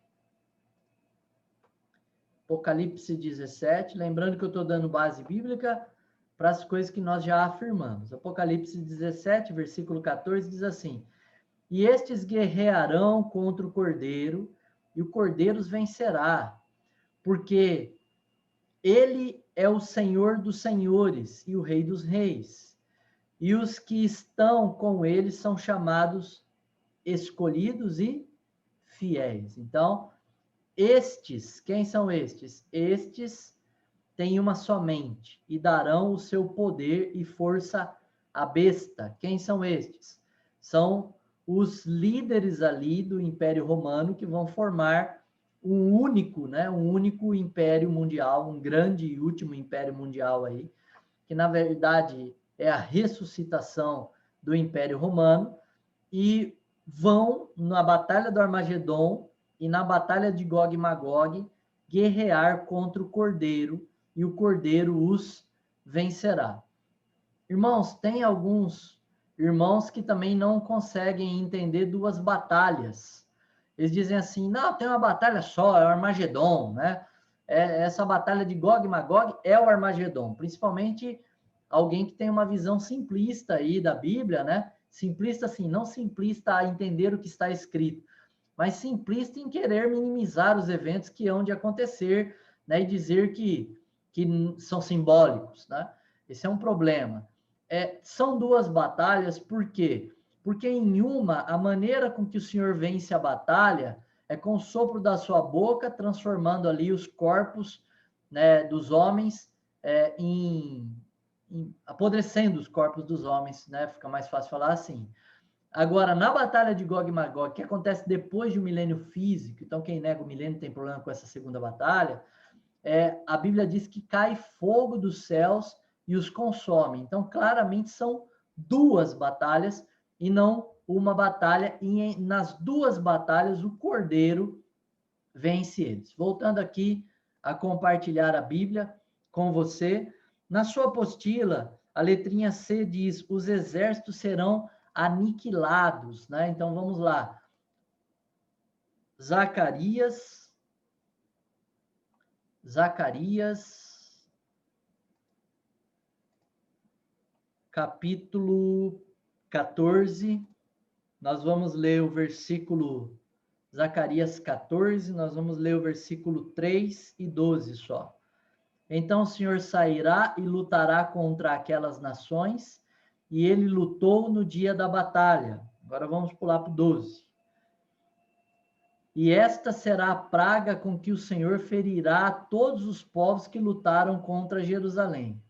Apocalipse 17, lembrando que eu estou dando base bíblica para as coisas que nós já afirmamos. Apocalipse 17, versículo 14, diz assim: E estes guerrearão contra o Cordeiro, e o Cordeiro os vencerá, porque ele é o Senhor dos senhores e o Rei dos reis. E os que estão com ele são chamados escolhidos e fiéis. Então, estes, quem são estes? Estes têm uma só mente e darão o seu poder e força à besta. Quem são estes? São os líderes ali do Império Romano que vão formar um único, né, um único império mundial, um grande e último império mundial aí, que na verdade é a ressuscitação do Império Romano, e vão na Batalha do Armagedon e na Batalha de Gog e Magog guerrear contra o Cordeiro, e o Cordeiro os vencerá. Irmãos, tem alguns irmãos que também não conseguem entender duas batalhas. Eles dizem assim, não, tem uma batalha só, é o Armagedon, né? Essa batalha de Gog e Magog é o Armagedon, principalmente alguém que tem uma visão simplista aí da Bíblia, né? Simplista assim, não simplista a entender o que está escrito, mas simplista em querer minimizar os eventos que hão de acontecer, né? E dizer que são simbólicos, né? Esse é um problema. São duas batalhas, por quê? Porque em uma, a maneira com que o Senhor vence a batalha é com o sopro da sua boca, transformando ali os corpos, né, dos homens apodrecendo os corpos dos homens, né? Fica mais fácil falar assim. Agora, na batalha de Gog e Magog, que acontece depois de um milênio físico, então quem nega o milênio tem problema com essa segunda batalha, a Bíblia diz que cai fogo dos céus e os consome. Então, claramente, são duas batalhas e não uma batalha. E nas duas batalhas, o Cordeiro vence eles. Voltando aqui a compartilhar a Bíblia com você, na sua apostila, a letrinha C diz: os exércitos serão aniquilados, né? Então, vamos lá. Zacarias capítulo 14, nós vamos ler o versículo, Zacarias 14, nós vamos ler o versículo 3 e 12 só. Então o Senhor sairá e lutará contra aquelas nações, e ele lutou no dia da batalha. Agora vamos pular para o 12. E esta será a praga com que o Senhor ferirá todos os povos que lutaram contra Jerusalém.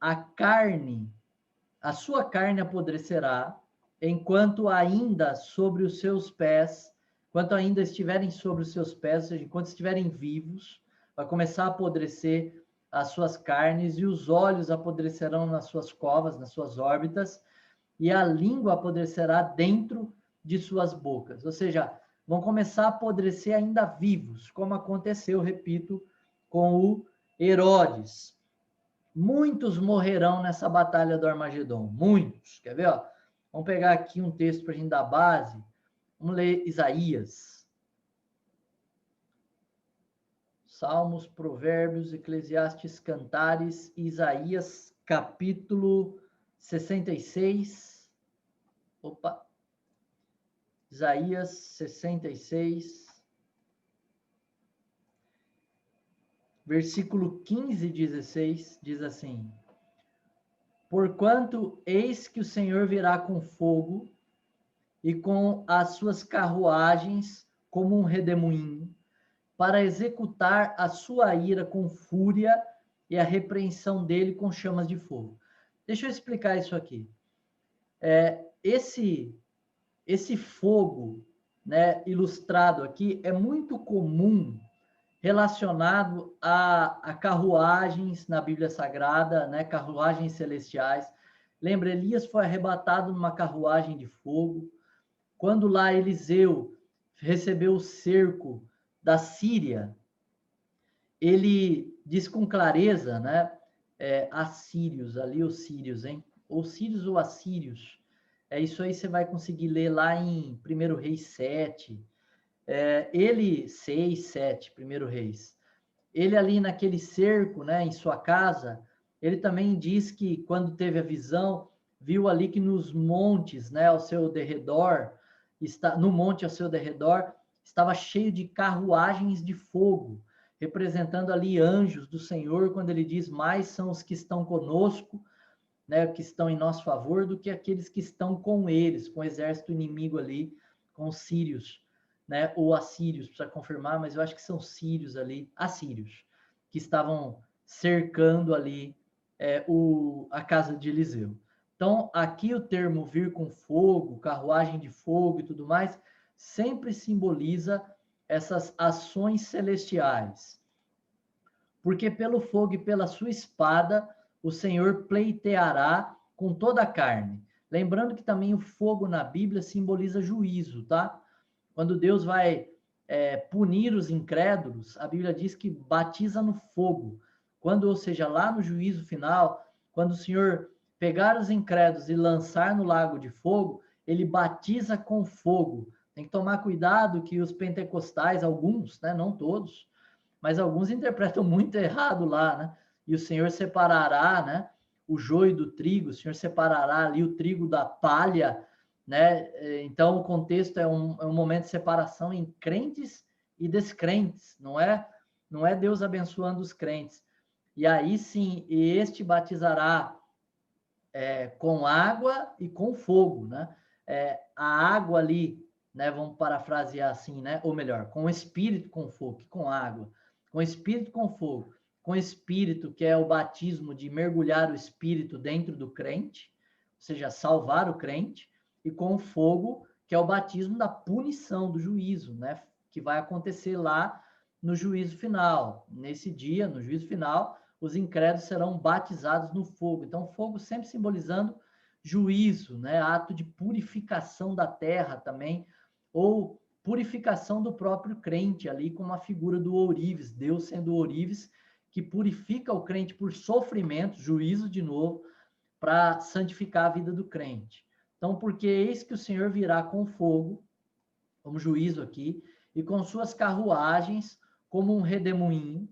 A sua carne apodrecerá, enquanto ainda sobre os seus pés, enquanto ainda estiverem sobre os seus pés, ou seja, enquanto estiverem vivos, vai começar a apodrecer as suas carnes, e os olhos apodrecerão nas suas covas, nas suas órbitas, e a língua apodrecerá dentro de suas bocas. Ou seja, vão começar a apodrecer ainda vivos, como aconteceu, repito, com o Herodes. Muitos morrerão nessa batalha do Armagedon, muitos. Quer ver? Ó? Vamos pegar aqui um texto para a gente dar base. Vamos ler Isaías. Salmos, Provérbios, Eclesiastes, Cantares, Isaías, capítulo 66. Opa! Isaías 66, versículo 15 e 16, diz assim: Porquanto eis que o Senhor virá com fogo, e com as suas carruagens como um redemoinho, para executar a sua ira com fúria e a repreensão dele com chamas de fogo. Deixa eu explicar isso aqui. Esse fogo, né, ilustrado aqui, é muito comum relacionado a carruagens na Bíblia Sagrada, né, carruagens celestiais. Lembra, Elias foi arrebatado numa carruagem de fogo. Quando lá Eliseu recebeu o cerco da Síria, ele diz com clareza, né, assírios, ali os sírios, hein? Ou sírios ou assírios. Isso aí você vai conseguir ler lá em 1 Reis 7, 6, 7, 1 Reis. Ele ali naquele cerco, né, em sua casa, ele também diz que quando teve a visão, viu ali que nos montes, né, ao seu derredor, no monte ao seu derredor, estava cheio de carruagens de fogo, representando ali anjos do Senhor, quando ele diz, mais são os que estão conosco, né, que estão em nosso favor, do que aqueles que estão com eles, com o exército inimigo ali, com os sírios, né, ou assírios, precisa confirmar, mas eu acho que são sírios ali, assírios, que estavam cercando ali a casa de Eliseu. Então, aqui o termo vir com fogo, carruagem de fogo e tudo mais, sempre simboliza essas ações celestiais. Porque pelo fogo e pela sua espada, o Senhor pleiteará com toda a carne. Lembrando que também o fogo na Bíblia simboliza juízo, tá? Quando Deus vai punir os incrédulos, a Bíblia diz que batiza no fogo. Quando, ou seja, lá no juízo final, quando o Senhor pegar os incrédulos e lançar no lago de fogo, ele batiza com fogo. Tem que tomar cuidado que os pentecostais, alguns, né, não todos, mas alguns interpretam muito errado lá, né? E o Senhor separará, né, o joio do trigo, o Senhor separará ali o trigo da palha, né? Então, o contexto é um momento de separação em crentes e descrentes, não é Deus abençoando os crentes. E aí, sim, este batizará com água e com fogo, né? A água ali, né, vamos parafrasear assim, né? Ou melhor, com o espírito com fogo, que com água. Com espírito com fogo. Com espírito, que é o batismo de mergulhar o espírito dentro do crente, ou seja, salvar o crente, e com fogo, que é o batismo da punição, do juízo, né? Que vai acontecer lá no juízo final. Nesse dia, no juízo final, os incrédulos serão batizados no fogo. Então, fogo sempre simbolizando juízo, né? Ato de purificação da terra também, ou purificação do próprio crente ali, como a figura do ourives, Deus sendo o ourives, que purifica o crente por sofrimento, juízo de novo, para santificar a vida do crente. Então, porque eis que o Senhor virá com fogo, como juízo aqui, e com suas carruagens, como um redemoinho,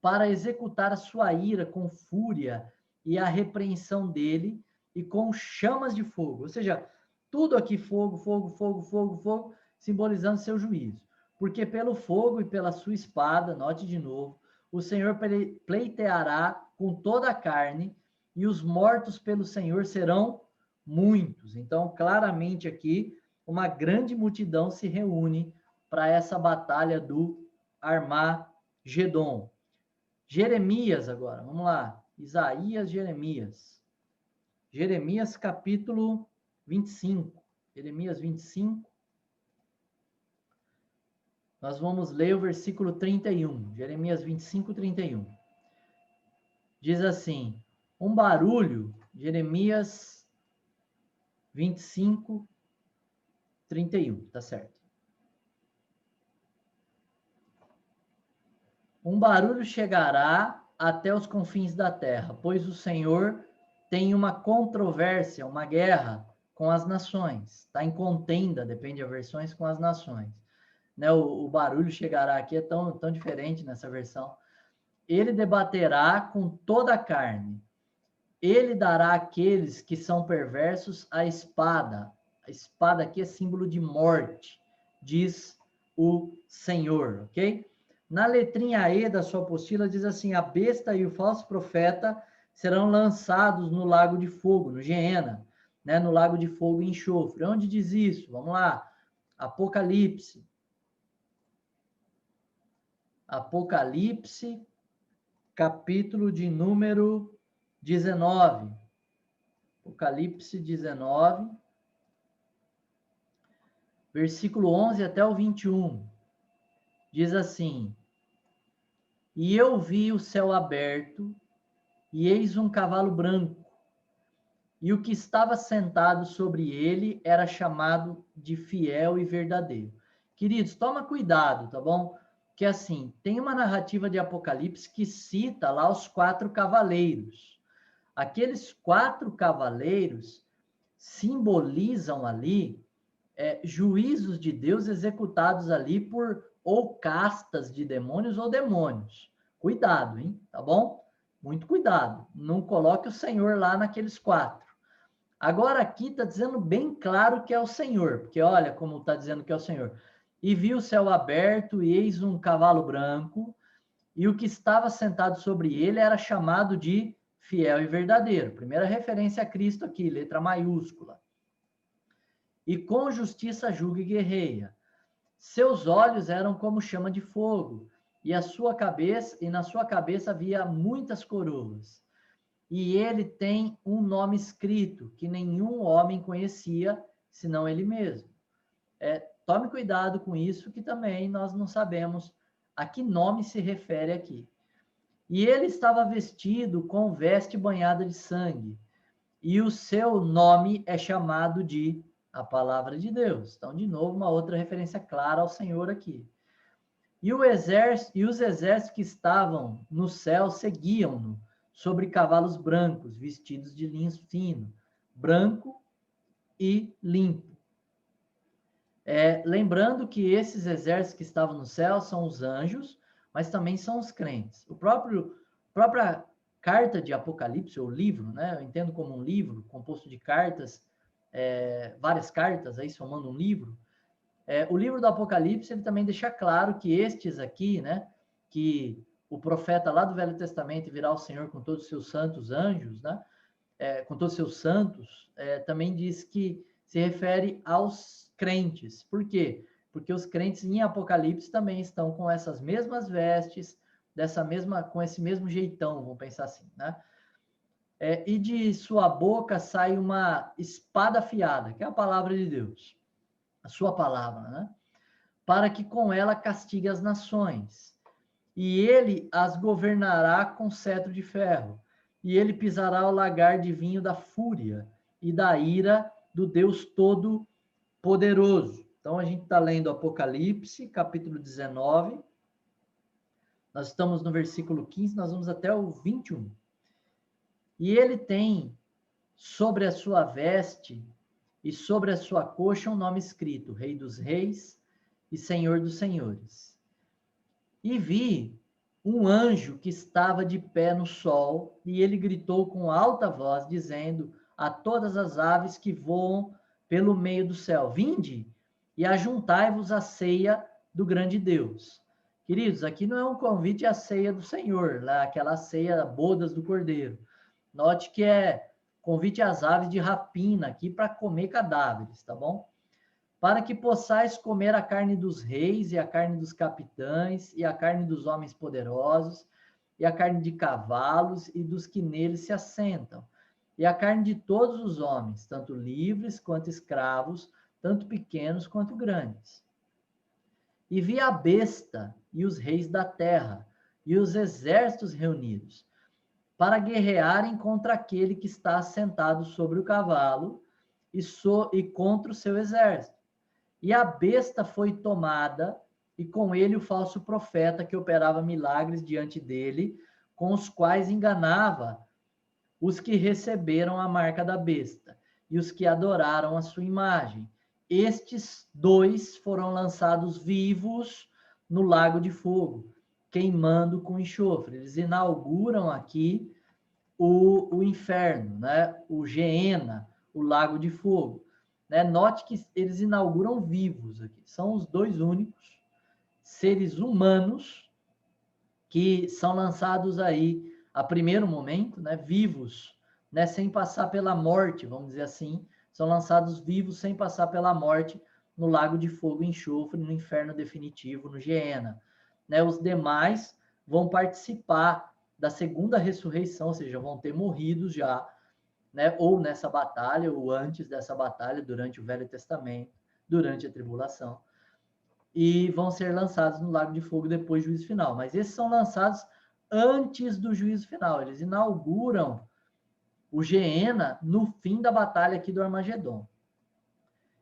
para executar a sua ira com fúria e a repreensão dele e com chamas de fogo. Ou seja, tudo aqui fogo, fogo, fogo, fogo, fogo, simbolizando seu juízo. Porque pelo fogo e pela sua espada, note de novo, o Senhor pleiteará com toda a carne, e os mortos pelo Senhor serão muitos. Então, claramente aqui, uma grande multidão se reúne para essa batalha do Armagedon. Jeremias agora, vamos lá. Isaías, Jeremias. Jeremias capítulo 25. Jeremias 25. Nós vamos ler o versículo 31. Jeremias 25, 31. Diz assim, um barulho, Jeremias 25, 31, tá certo. Um barulho chegará até os confins da terra, pois o Senhor tem uma controvérsia, uma guerra com as nações. Está em contenda, depende das versões, com as nações. Né, o barulho chegará aqui é tão diferente nessa versão. Ele debaterá com toda a carne. Ele dará àqueles que são perversos a espada. A espada aqui é símbolo de morte, diz o Senhor, ok? Na letrinha E da sua apostila diz assim, a besta e o falso profeta serão lançados no lago de fogo, no Geena, né, no lago de fogo e enxofre. Onde diz isso? Vamos lá. Apocalipse. Apocalipse, capítulo de número 19. Apocalipse 19, versículo 11 até o 21. Diz assim, e eu vi o céu aberto, e eis um cavalo branco, e o que estava sentado sobre ele era chamado de fiel e verdadeiro. Queridos, toma cuidado, tá bom? Que assim, tem uma narrativa de Apocalipse que cita lá os 4 cavaleiros. Aqueles 4 cavaleiros simbolizam ali juízos de Deus executados ali por ou castas de demônios ou demônios. Cuidado, hein? Tá bom? Muito cuidado. Não coloque o Senhor lá naqueles 4. Agora aqui está dizendo bem claro que é o Senhor, porque olha como está dizendo que é o Senhor. E vi o céu aberto, e eis um cavalo branco, e o que estava sentado sobre ele era chamado de fiel e verdadeiro. Primeira referência a Cristo aqui, letra maiúscula. E com justiça julga e guerreia. Seus olhos eram como chama de fogo, e na sua cabeça havia muitas coroas. E ele tem um nome escrito que nenhum homem conhecia, senão ele mesmo. Tome cuidado com isso, que também nós não sabemos a que nome se refere aqui. E ele estava vestido com veste banhada de sangue, e o seu nome é chamado de a Palavra de Deus. Então, de novo, uma outra referência clara ao Senhor aqui. E os exércitos que estavam no céu seguiam-no sobre cavalos brancos, vestidos de linho fino, branco e limpo. Lembrando que esses exércitos que estavam no céu são os anjos, mas também são os crentes. Própria carta de Apocalipse, ou livro, né? Eu entendo como um livro composto de cartas, várias cartas aí somando um livro. O livro do Apocalipse, ele também deixa claro que estes aqui, né? Que o profeta lá do Velho Testamento virá ao Senhor com todos os seus santos anjos, né? Com todos os seus santos, também diz que se refere aos crentes. Por quê? Porque os crentes em Apocalipse também estão com essas mesmas vestes, com esse mesmo jeitão, vamos pensar assim, né? E de sua boca sai uma espada afiada, que é a palavra de Deus, a sua palavra, né? Para que com ela castigue as nações. E ele as governará com cetro de ferro. E ele pisará o lagar de vinho da fúria e da ira do Deus Todo-Poderoso. Então, a gente está lendo Apocalipse, capítulo 19. Nós estamos no versículo 15, nós vamos até o 21. E ele tem sobre a sua veste e sobre a sua coxa um nome escrito, Rei dos Reis e Senhor dos Senhores. E vi um anjo que estava de pé no sol, e ele gritou com alta voz, dizendo a todas as aves que voam pelo meio do céu. Vinde e ajuntai-vos à ceia do grande Deus. Queridos, aqui não é um convite à ceia do Senhor, lá, aquela ceia bodas do Cordeiro. Note que é convite às aves de rapina aqui para comer cadáveres, tá bom? Para que possais comer a carne dos reis e a carne dos capitães e a carne dos homens poderosos e a carne de cavalos e dos que neles se assentam e a carne de todos os homens, tanto livres quanto escravos, tanto pequenos quanto grandes. E vi a besta e os reis da terra e os exércitos reunidos para guerrearem contra aquele que está assentado sobre o cavalo e contra o seu exército. E a besta foi tomada, e com ele o falso profeta que operava milagres diante dele, com os quais enganava os que receberam a marca da besta e os que adoraram a sua imagem. Estes dois foram lançados vivos no lago de fogo, queimando com enxofre. Eles inauguram aqui o inferno, né? O Geena, o lago de fogo. Né? Note que eles inauguram vivos aqui. São os dois únicos seres humanos que são lançados aí, a primeiro momento, né? Vivos, né? Sem passar pela morte, vamos dizer assim. São lançados vivos sem passar pela morte no lago de fogo e enxofre, no inferno definitivo, no Geena. Né? Os demais vão participar da segunda ressurreição, ou seja, vão ter morrido já, né? Ou nessa batalha, ou antes dessa batalha, durante o Velho Testamento, durante a tribulação, e vão ser lançados no lago de fogo depois do juízo final. Mas esses são lançados antes do juízo final. Eles inauguram o Geena no fim da batalha aqui do Armagedon.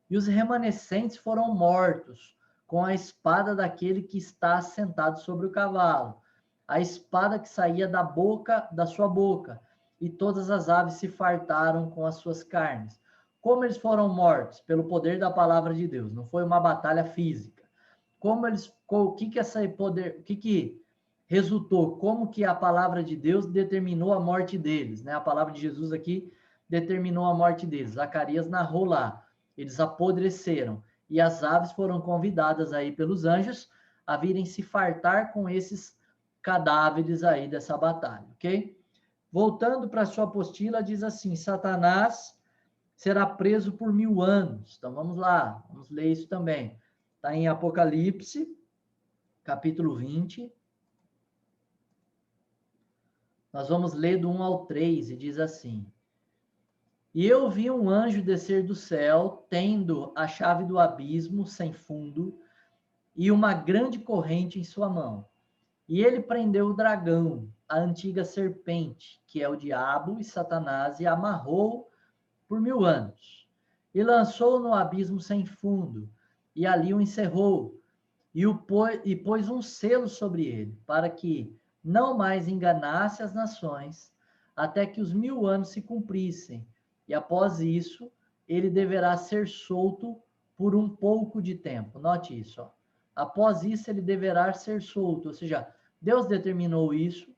E os remanescentes foram mortos com a espada daquele que está sentado sobre o cavalo, a espada que saía da sua boca, e todas as aves se fartaram com as suas carnes. Como eles foram mortos? Pelo poder da palavra de Deus. Não foi uma batalha física. O que resultou? Como que a palavra de Deus determinou a morte deles? Né? A palavra de Jesus aqui determinou a morte deles. Zacarias narrou lá. Eles apodreceram. E as aves foram convidadas aí pelos anjos a virem se fartar com esses cadáveres aí dessa batalha, ok? Voltando para a sua apostila, diz assim: Satanás será preso por 1000 anos. Então vamos lá, vamos ler isso também. Está em Apocalipse, capítulo 20. Nós vamos ler do 1 ao 3, e diz assim: E eu vi um anjo descer do céu, tendo a chave do abismo sem fundo, e uma grande corrente em sua mão. E ele prendeu o dragão, a antiga serpente, que é o diabo e Satanás, e amarrou por 1000 anos. E lançou no abismo sem fundo, e ali o encerrou, e pôs um selo sobre ele, para que não mais enganasse as nações, até que os 1000 anos se cumprissem. E após isso, ele deverá ser solto por um pouco de tempo. Note isso, ó. Após isso, ele deverá ser solto. Ou seja, Deus determinou isso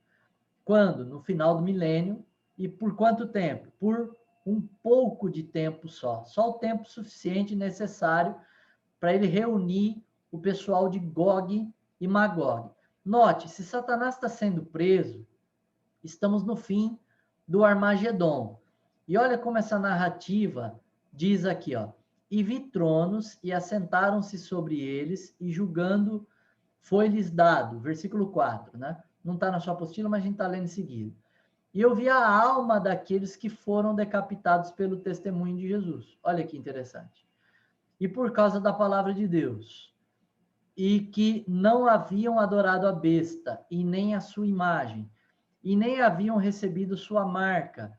quando? No final do milênio. E por quanto tempo? Por um pouco de tempo só. Só o tempo suficiente necessário para ele reunir o pessoal de Gog e Magog. Note, se Satanás está sendo preso, estamos no fim do Armagedon. E olha como essa narrativa diz aqui, ó. E vi tronos, e assentaram-se sobre eles, e julgando foi-lhes dado. Versículo 4, né? Não está na sua apostila, mas a gente está lendo em seguida. E eu vi a alma daqueles que foram decapitados pelo testemunho de Jesus. Olha que interessante. E por causa da palavra de Deus. E que não haviam adorado a besta, e nem a sua imagem, e nem haviam recebido sua marca,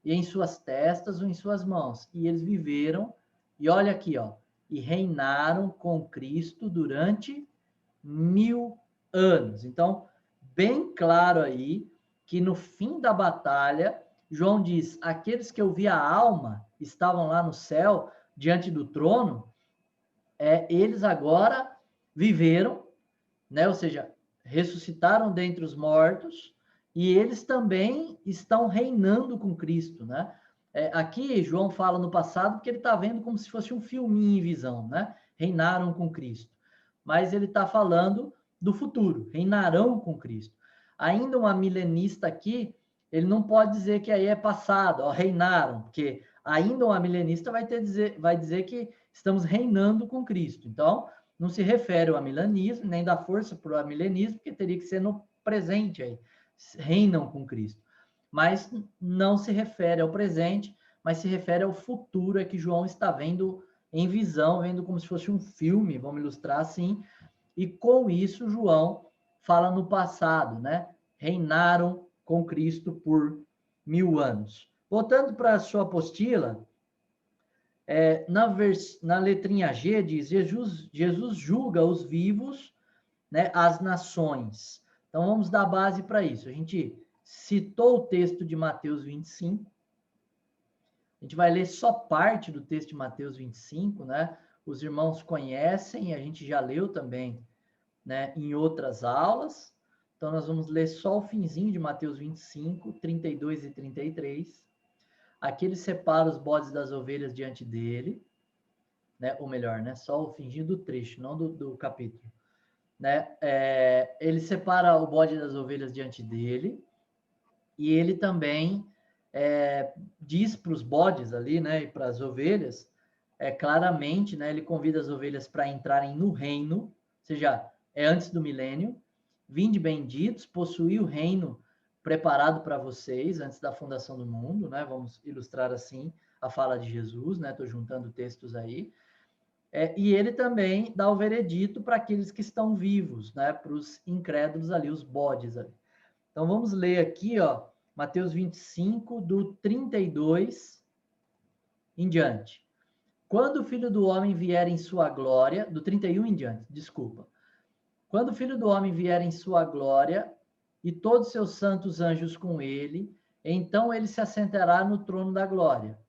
e em suas testas ou em suas mãos. E eles viveram, e olha aqui, ó, e reinaram com Cristo durante 1000 anos. Então, bem claro aí, que no fim da batalha, João diz, aqueles que eu vi a alma, estavam lá no céu, diante do trono, eles agora viveram, né? Ou seja, ressuscitaram dentre os mortos, e eles também estão reinando com Cristo, né? Aqui, João fala no passado porque ele está vendo como se fosse um filminho em visão, né? Reinaram com Cristo. Mas ele está falando do futuro, reinarão com Cristo. Ainda uma milenista aqui, ele não pode dizer que aí é passado, ó, reinaram, porque ainda uma milenista vai dizer que estamos reinando com Cristo. Então, não se refere ao amilenismo, nem dá força para o amilenismo, porque teria que ser no presente aí, reinam com Cristo. Mas não se refere ao presente, mas se refere ao futuro, é que João está vendo em visão, vendo como se fosse um filme, vamos ilustrar assim, e com isso João fala no passado, né? Reinaram com Cristo por 1000 anos. Voltando para a sua apostila, na letrinha G diz, Jesus julga os vivos, né, as nações. Então vamos dar base para isso. A gente citou o texto de Mateus 25, a gente vai ler só parte do texto de Mateus 25, né? Os irmãos conhecem, a gente já leu também, né, em outras aulas. Então, nós vamos ler só o finzinho de Mateus 25, 32 e 33. Aqui ele separa os bodes das ovelhas diante dele, né? Ou melhor, né? Só o finzinho do trecho, não do capítulo. Né? Ele separa o bode das ovelhas diante dele, e ele também diz para os bodes ali, né, e para as ovelhas, claramente, né, ele convida as ovelhas para entrarem no reino, ou seja, antes do milênio, vinde benditos, possuí o reino preparado para vocês antes da fundação do mundo, né, vamos ilustrar assim a fala de Jesus, né, estou juntando textos aí, e ele também dá o veredito para aqueles que estão vivos, né, para os incrédulos ali, os bodes ali. Então vamos ler aqui, ó, Mateus 25, do 32 em diante. Quando o Filho do Homem vier em sua glória, do 31 em diante, desculpa. Quando o Filho do Homem vier em sua glória, e todos seus santos anjos com ele, então ele se assentará no trono da glória.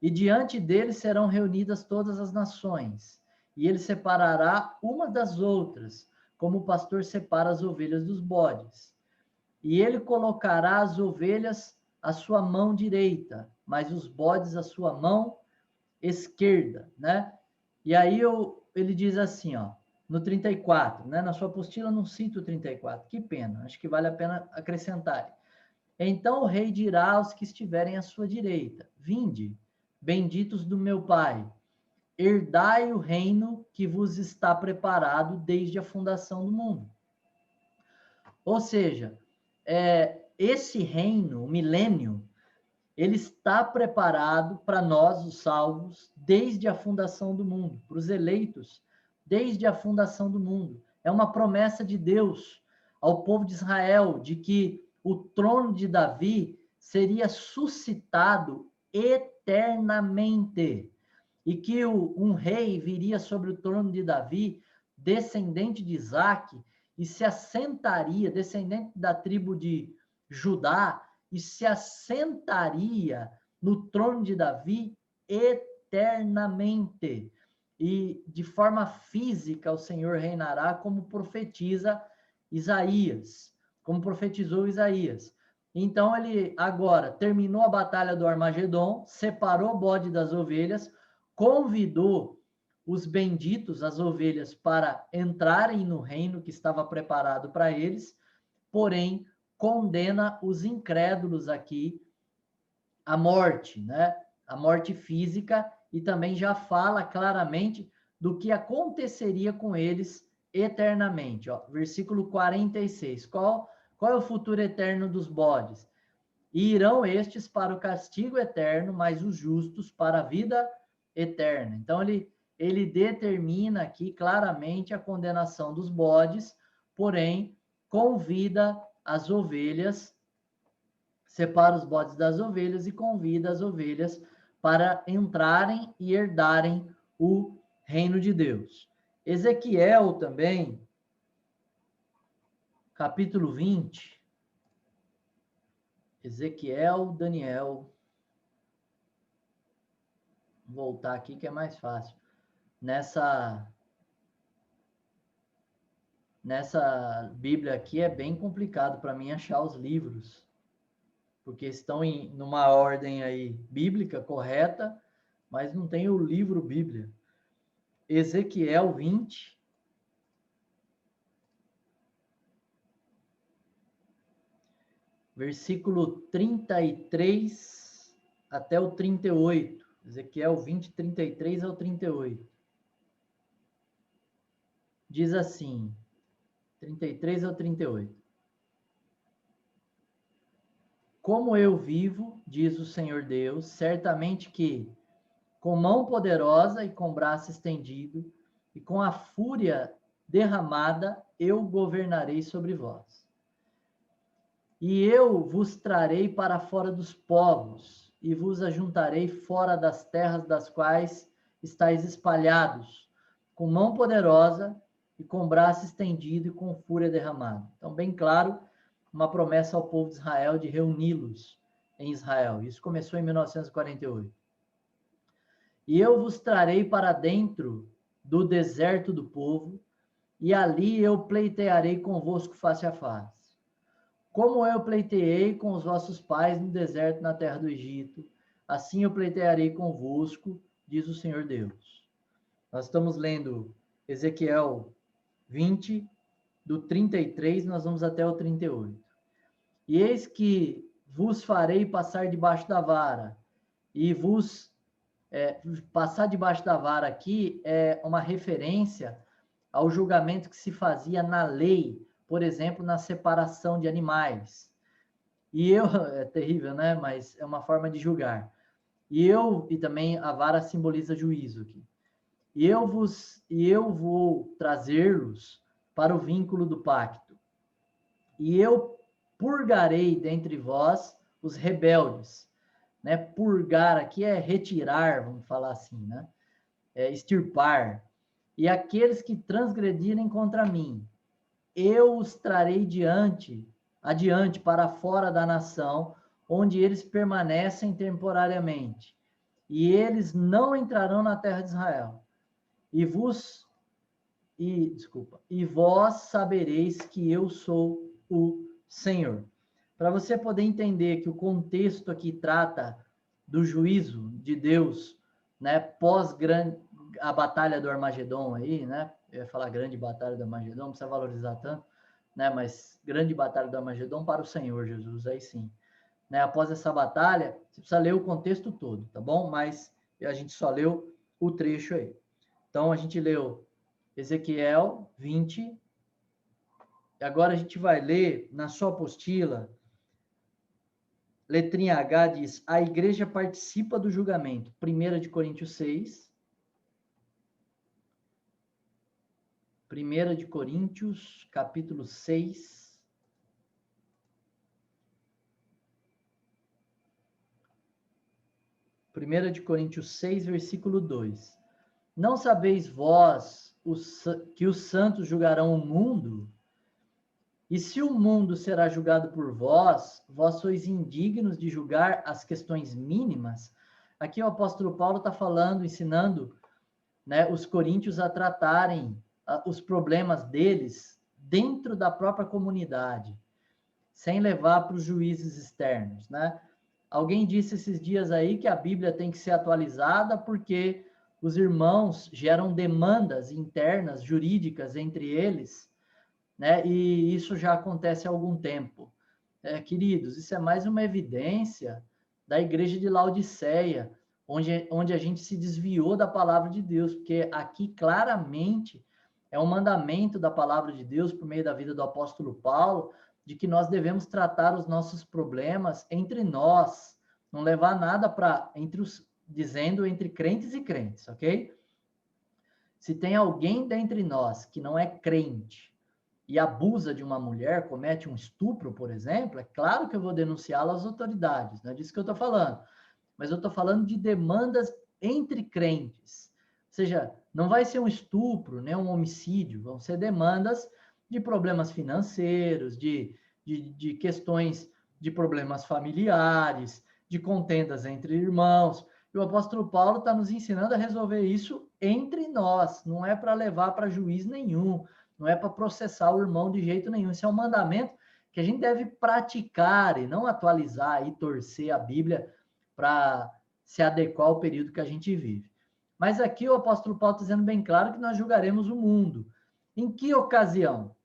E diante dele serão reunidas todas as nações, e ele separará uma das outras, como o pastor separa as ovelhas dos bodes. E ele colocará as ovelhas à sua mão direita, mas os bodes à sua mão esquerda, né? E aí ele diz assim, ó, no 34, né? Na sua apostila não cito o 34, que pena, acho que vale a pena acrescentar. Então o rei dirá aos que estiverem à sua direita, vinde, benditos do meu Pai, herdai o reino que vos está preparado desde a fundação do mundo. Ou seja, esse reino, o milênio, ele está preparado para nós, os salvos, desde a fundação do mundo, para os eleitos, desde a fundação do mundo. É uma promessa de Deus ao povo de Israel, de que o trono de Davi seria suscitado eternamente, e que um rei viria sobre o trono de Davi, descendente de Isaque, e se assentaria, descendente da tribo de Judá, e se assentaria no trono de Davi eternamente. E de forma física o Senhor reinará, como profetiza Isaías, como profetizou Isaías. Então ele agora terminou a batalha do Armagedon, separou o bode das ovelhas, convidou os benditos, as ovelhas, para entrarem no reino que estava preparado para eles, porém condena os incrédulos aqui à morte, né? A morte física, e também já fala claramente do que aconteceria com eles eternamente. Ó, versículo 46. Qual é o futuro eterno dos bodes? E irão estes para o castigo eterno, mas os justos para a vida eterna. Então, ele determina aqui claramente a condenação dos bodes, porém, convida as ovelhas, separa os bodes das ovelhas e convida as ovelhas para entrarem e herdarem o reino de Deus. Ezequiel também, capítulo 20, Ezequiel, Daniel, vou voltar aqui que é mais fácil. Nessa Bíblia aqui é bem complicado para mim achar os livros. porque estão numa ordem aí bíblica correta, mas não tem o livro Bíblia. Ezequiel 20, versículo 33 até o 38. Ezequiel 20, 33 ao 38. Diz assim, 33 ao 38. Como eu vivo, diz o Senhor Deus, certamente que, com mão poderosa e com braço estendido, e com a fúria derramada, eu governarei sobre vós. E eu vos trarei para fora dos povos, e vos ajuntarei fora das terras das quais estáis espalhados, com mão poderosa e com braço estendido e com fúria derramada. Então, bem claro, uma promessa ao povo de Israel de reuni-los em Israel. Isso começou em 1948. E eu vos trarei para dentro do deserto do povo, e ali eu pleitearei convosco face a face. Como eu pleiteei com os vossos pais no deserto na terra do Egito, assim eu pleitearei convosco, diz o Senhor Deus. Nós estamos lendo Ezequiel 20, do 33, nós vamos até o 38. E eis que vos farei passar debaixo da vara, e passar debaixo da vara aqui é uma referência ao julgamento que se fazia na lei, por exemplo, na separação de animais. É terrível, né? Mas é uma forma de julgar. E também a vara simboliza juízo aqui. E eu vou trazê-los para o vínculo do pacto. E eu purgarei dentre vós os rebeldes, né? Purgar aqui é retirar, vamos falar assim, né? É extirpar. E aqueles que transgredirem contra mim, eu os trarei adiante para fora da nação, onde eles permanecem temporariamente. E eles não entrarão na terra de Israel. E vós sabereis que eu sou o Senhor. Para você poder entender que o contexto aqui trata do juízo de Deus, né, pós a batalha do Armagedon aí, né? Eu ia falar grande batalha do Armagedon, não precisa valorizar tanto, né? Mas grande batalha do Armagedon para o Senhor Jesus, aí sim. Né? Após essa batalha, você precisa ler o contexto todo, tá bom? Mas a gente só leu o trecho aí. Então, a gente leu Ezequiel 20. Agora a gente vai ler na sua apostila, letrinha H diz, a igreja participa do julgamento. 1 de Coríntios 6. 1 de Coríntios, capítulo 6. Primeira de Coríntios 6, versículo 2. Não sabeis vós que os santos julgarão o mundo? E se o mundo será julgado por vós, vós sois indignos de julgar as questões mínimas? Aqui o apóstolo Paulo está falando, ensinando, né, os coríntios a tratarem os problemas deles dentro da própria comunidade, sem levar para os juízes externos, né? Alguém disse esses dias aí que a Bíblia tem que ser atualizada porque os irmãos geram demandas internas, jurídicas entre eles, né? E isso já acontece há algum tempo. Queridos, isso é mais uma evidência da igreja de Laodiceia, onde a gente se desviou da palavra de Deus, porque aqui claramente é um mandamento da palavra de Deus, por meio da vida do apóstolo Paulo, de que nós devemos tratar os nossos problemas entre nós, não levar nada para dizendo entre crentes e crentes, ok? Se tem alguém dentre nós que não é crente e abusa de uma mulher, comete um estupro, por exemplo, é claro que eu vou denunciá-lo às autoridades, não é disso que eu estou falando. Mas eu estou falando de demandas entre crentes. Ou seja, não vai ser um estupro, nem um homicídio, vão ser demandas de problemas financeiros, de questões de problemas familiares, de contendas entre irmãos. E o apóstolo Paulo está nos ensinando a resolver isso entre nós, não é para levar para juiz nenhum, não é para processar o irmão de jeito nenhum. Isso é um mandamento que a gente deve praticar e não atualizar e torcer a Bíblia para se adequar ao período que a gente vive. Mas aqui o apóstolo Paulo está dizendo bem claro que nós julgaremos o mundo. Em que ocasião?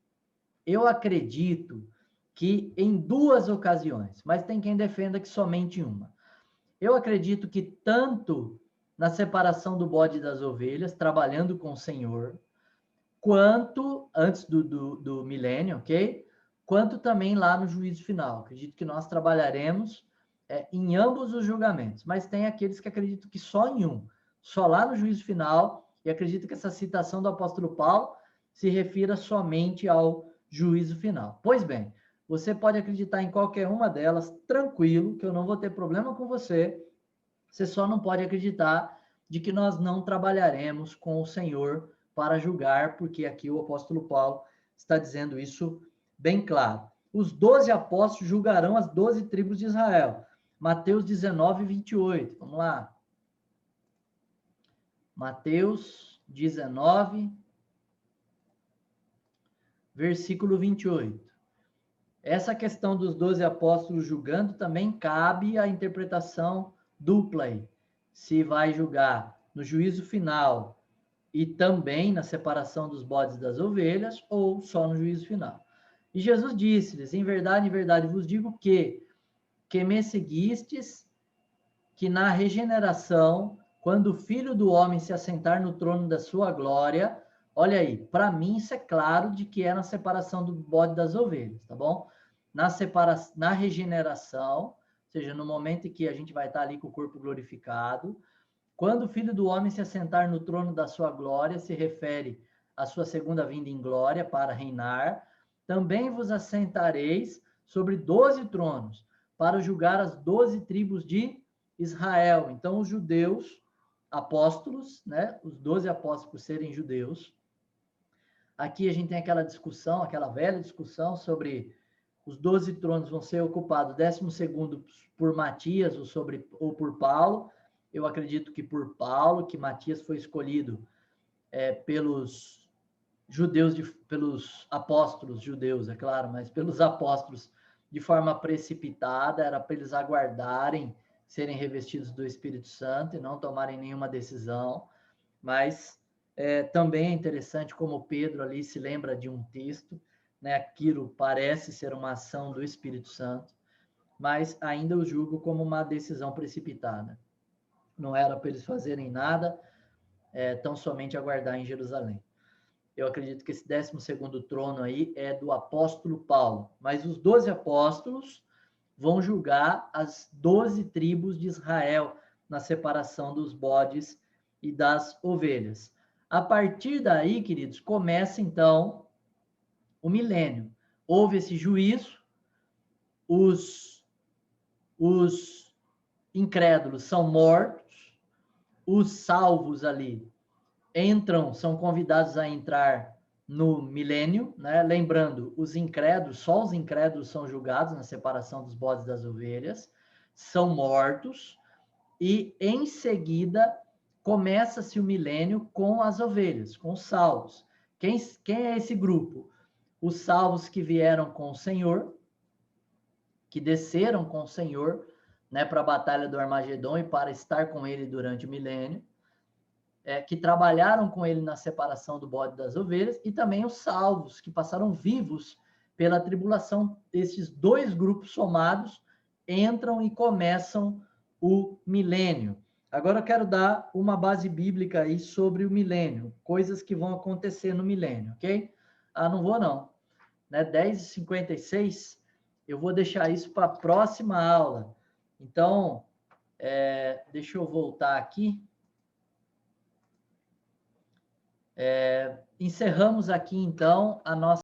Eu acredito que em 2 ocasiões, mas tem quem defenda que somente uma. Eu acredito que tanto na separação do bode e das ovelhas, trabalhando com o Senhor, quanto antes do milênio, ok? Quanto também lá no juízo final. Acredito que nós trabalharemos em ambos os julgamentos, mas tem aqueles que acreditam que só em um, só lá no juízo final, e acredito que essa citação do apóstolo Paulo se refira somente ao juízo final. Pois bem, você pode acreditar em qualquer uma delas, tranquilo, que eu não vou ter problema com você, você só não pode acreditar de que nós não trabalharemos com o Senhor para julgar, porque aqui o apóstolo Paulo está dizendo isso bem claro. Os 12 apóstolos julgarão as 12 tribos de Israel. Mateus 19, 28. Vamos lá. Mateus 19, versículo 28. Essa questão dos 12 apóstolos julgando também cabe a interpretação dupla aí. Se vai julgar no juízo final e também na separação dos bodes e das ovelhas, ou só no juízo final. E Jesus disse-lhes, em verdade vos digo que me seguistes, que na regeneração, quando o Filho do Homem se assentar no trono da sua glória, olha aí, para mim isso é claro de que é na separação do bode das ovelhas, tá bom? Na regeneração, ou seja, no momento em que a gente vai estar ali com o corpo glorificado, quando o Filho do Homem se assentar no trono da sua glória, se refere à sua segunda vinda em glória para reinar, também vos assentareis sobre 12 tronos, para julgar as 12 tribos de Israel. Então, os judeus, apóstolos, né? Os 12 apóstolos por serem judeus. Aqui a gente tem aquela discussão, aquela velha discussão sobre os 12 tronos vão ser ocupados, 12º por Matias ou por Paulo. Eu acredito que por Paulo, que Matias foi escolhido pelos judeus, pelos apóstolos judeus, é claro, mas pelos apóstolos de forma precipitada, era para eles aguardarem serem revestidos do Espírito Santo e não tomarem nenhuma decisão. Mas também é interessante como Pedro ali se lembra de um texto, né? Aquilo parece ser uma ação do Espírito Santo, mas ainda o julgo como uma decisão precipitada. Não era para eles fazerem nada, tão somente aguardar em Jerusalém. Eu acredito que esse 12º trono aí é do apóstolo Paulo, mas os 12 apóstolos vão julgar as 12 tribos de Israel na separação dos bodes e das ovelhas. A partir daí, queridos, começa então o milênio. Houve esse juízo, os incrédulos são mortos, os salvos ali são convidados a entrar no milênio, né? Lembrando, só os incrédulos são julgados na separação dos bodes das ovelhas, são mortos, e em seguida começa-se o milênio com as ovelhas, com os salvos. Quem é esse grupo? Os salvos que vieram com o Senhor, que desceram com o Senhor, né, para a batalha do Armagedon e para estar com ele durante o milênio, que trabalharam com ele na separação do bode das ovelhas, e também os salvos, que passaram vivos pela tribulação. Esses 2 grupos somados entram e começam o milênio. Agora eu quero dar uma base bíblica aí sobre o milênio, coisas que vão acontecer no milênio, ok? Não vou não. Né? 10h56, eu vou deixar isso para a próxima aula. Então, deixa eu voltar aqui. Encerramos aqui, então, a nossa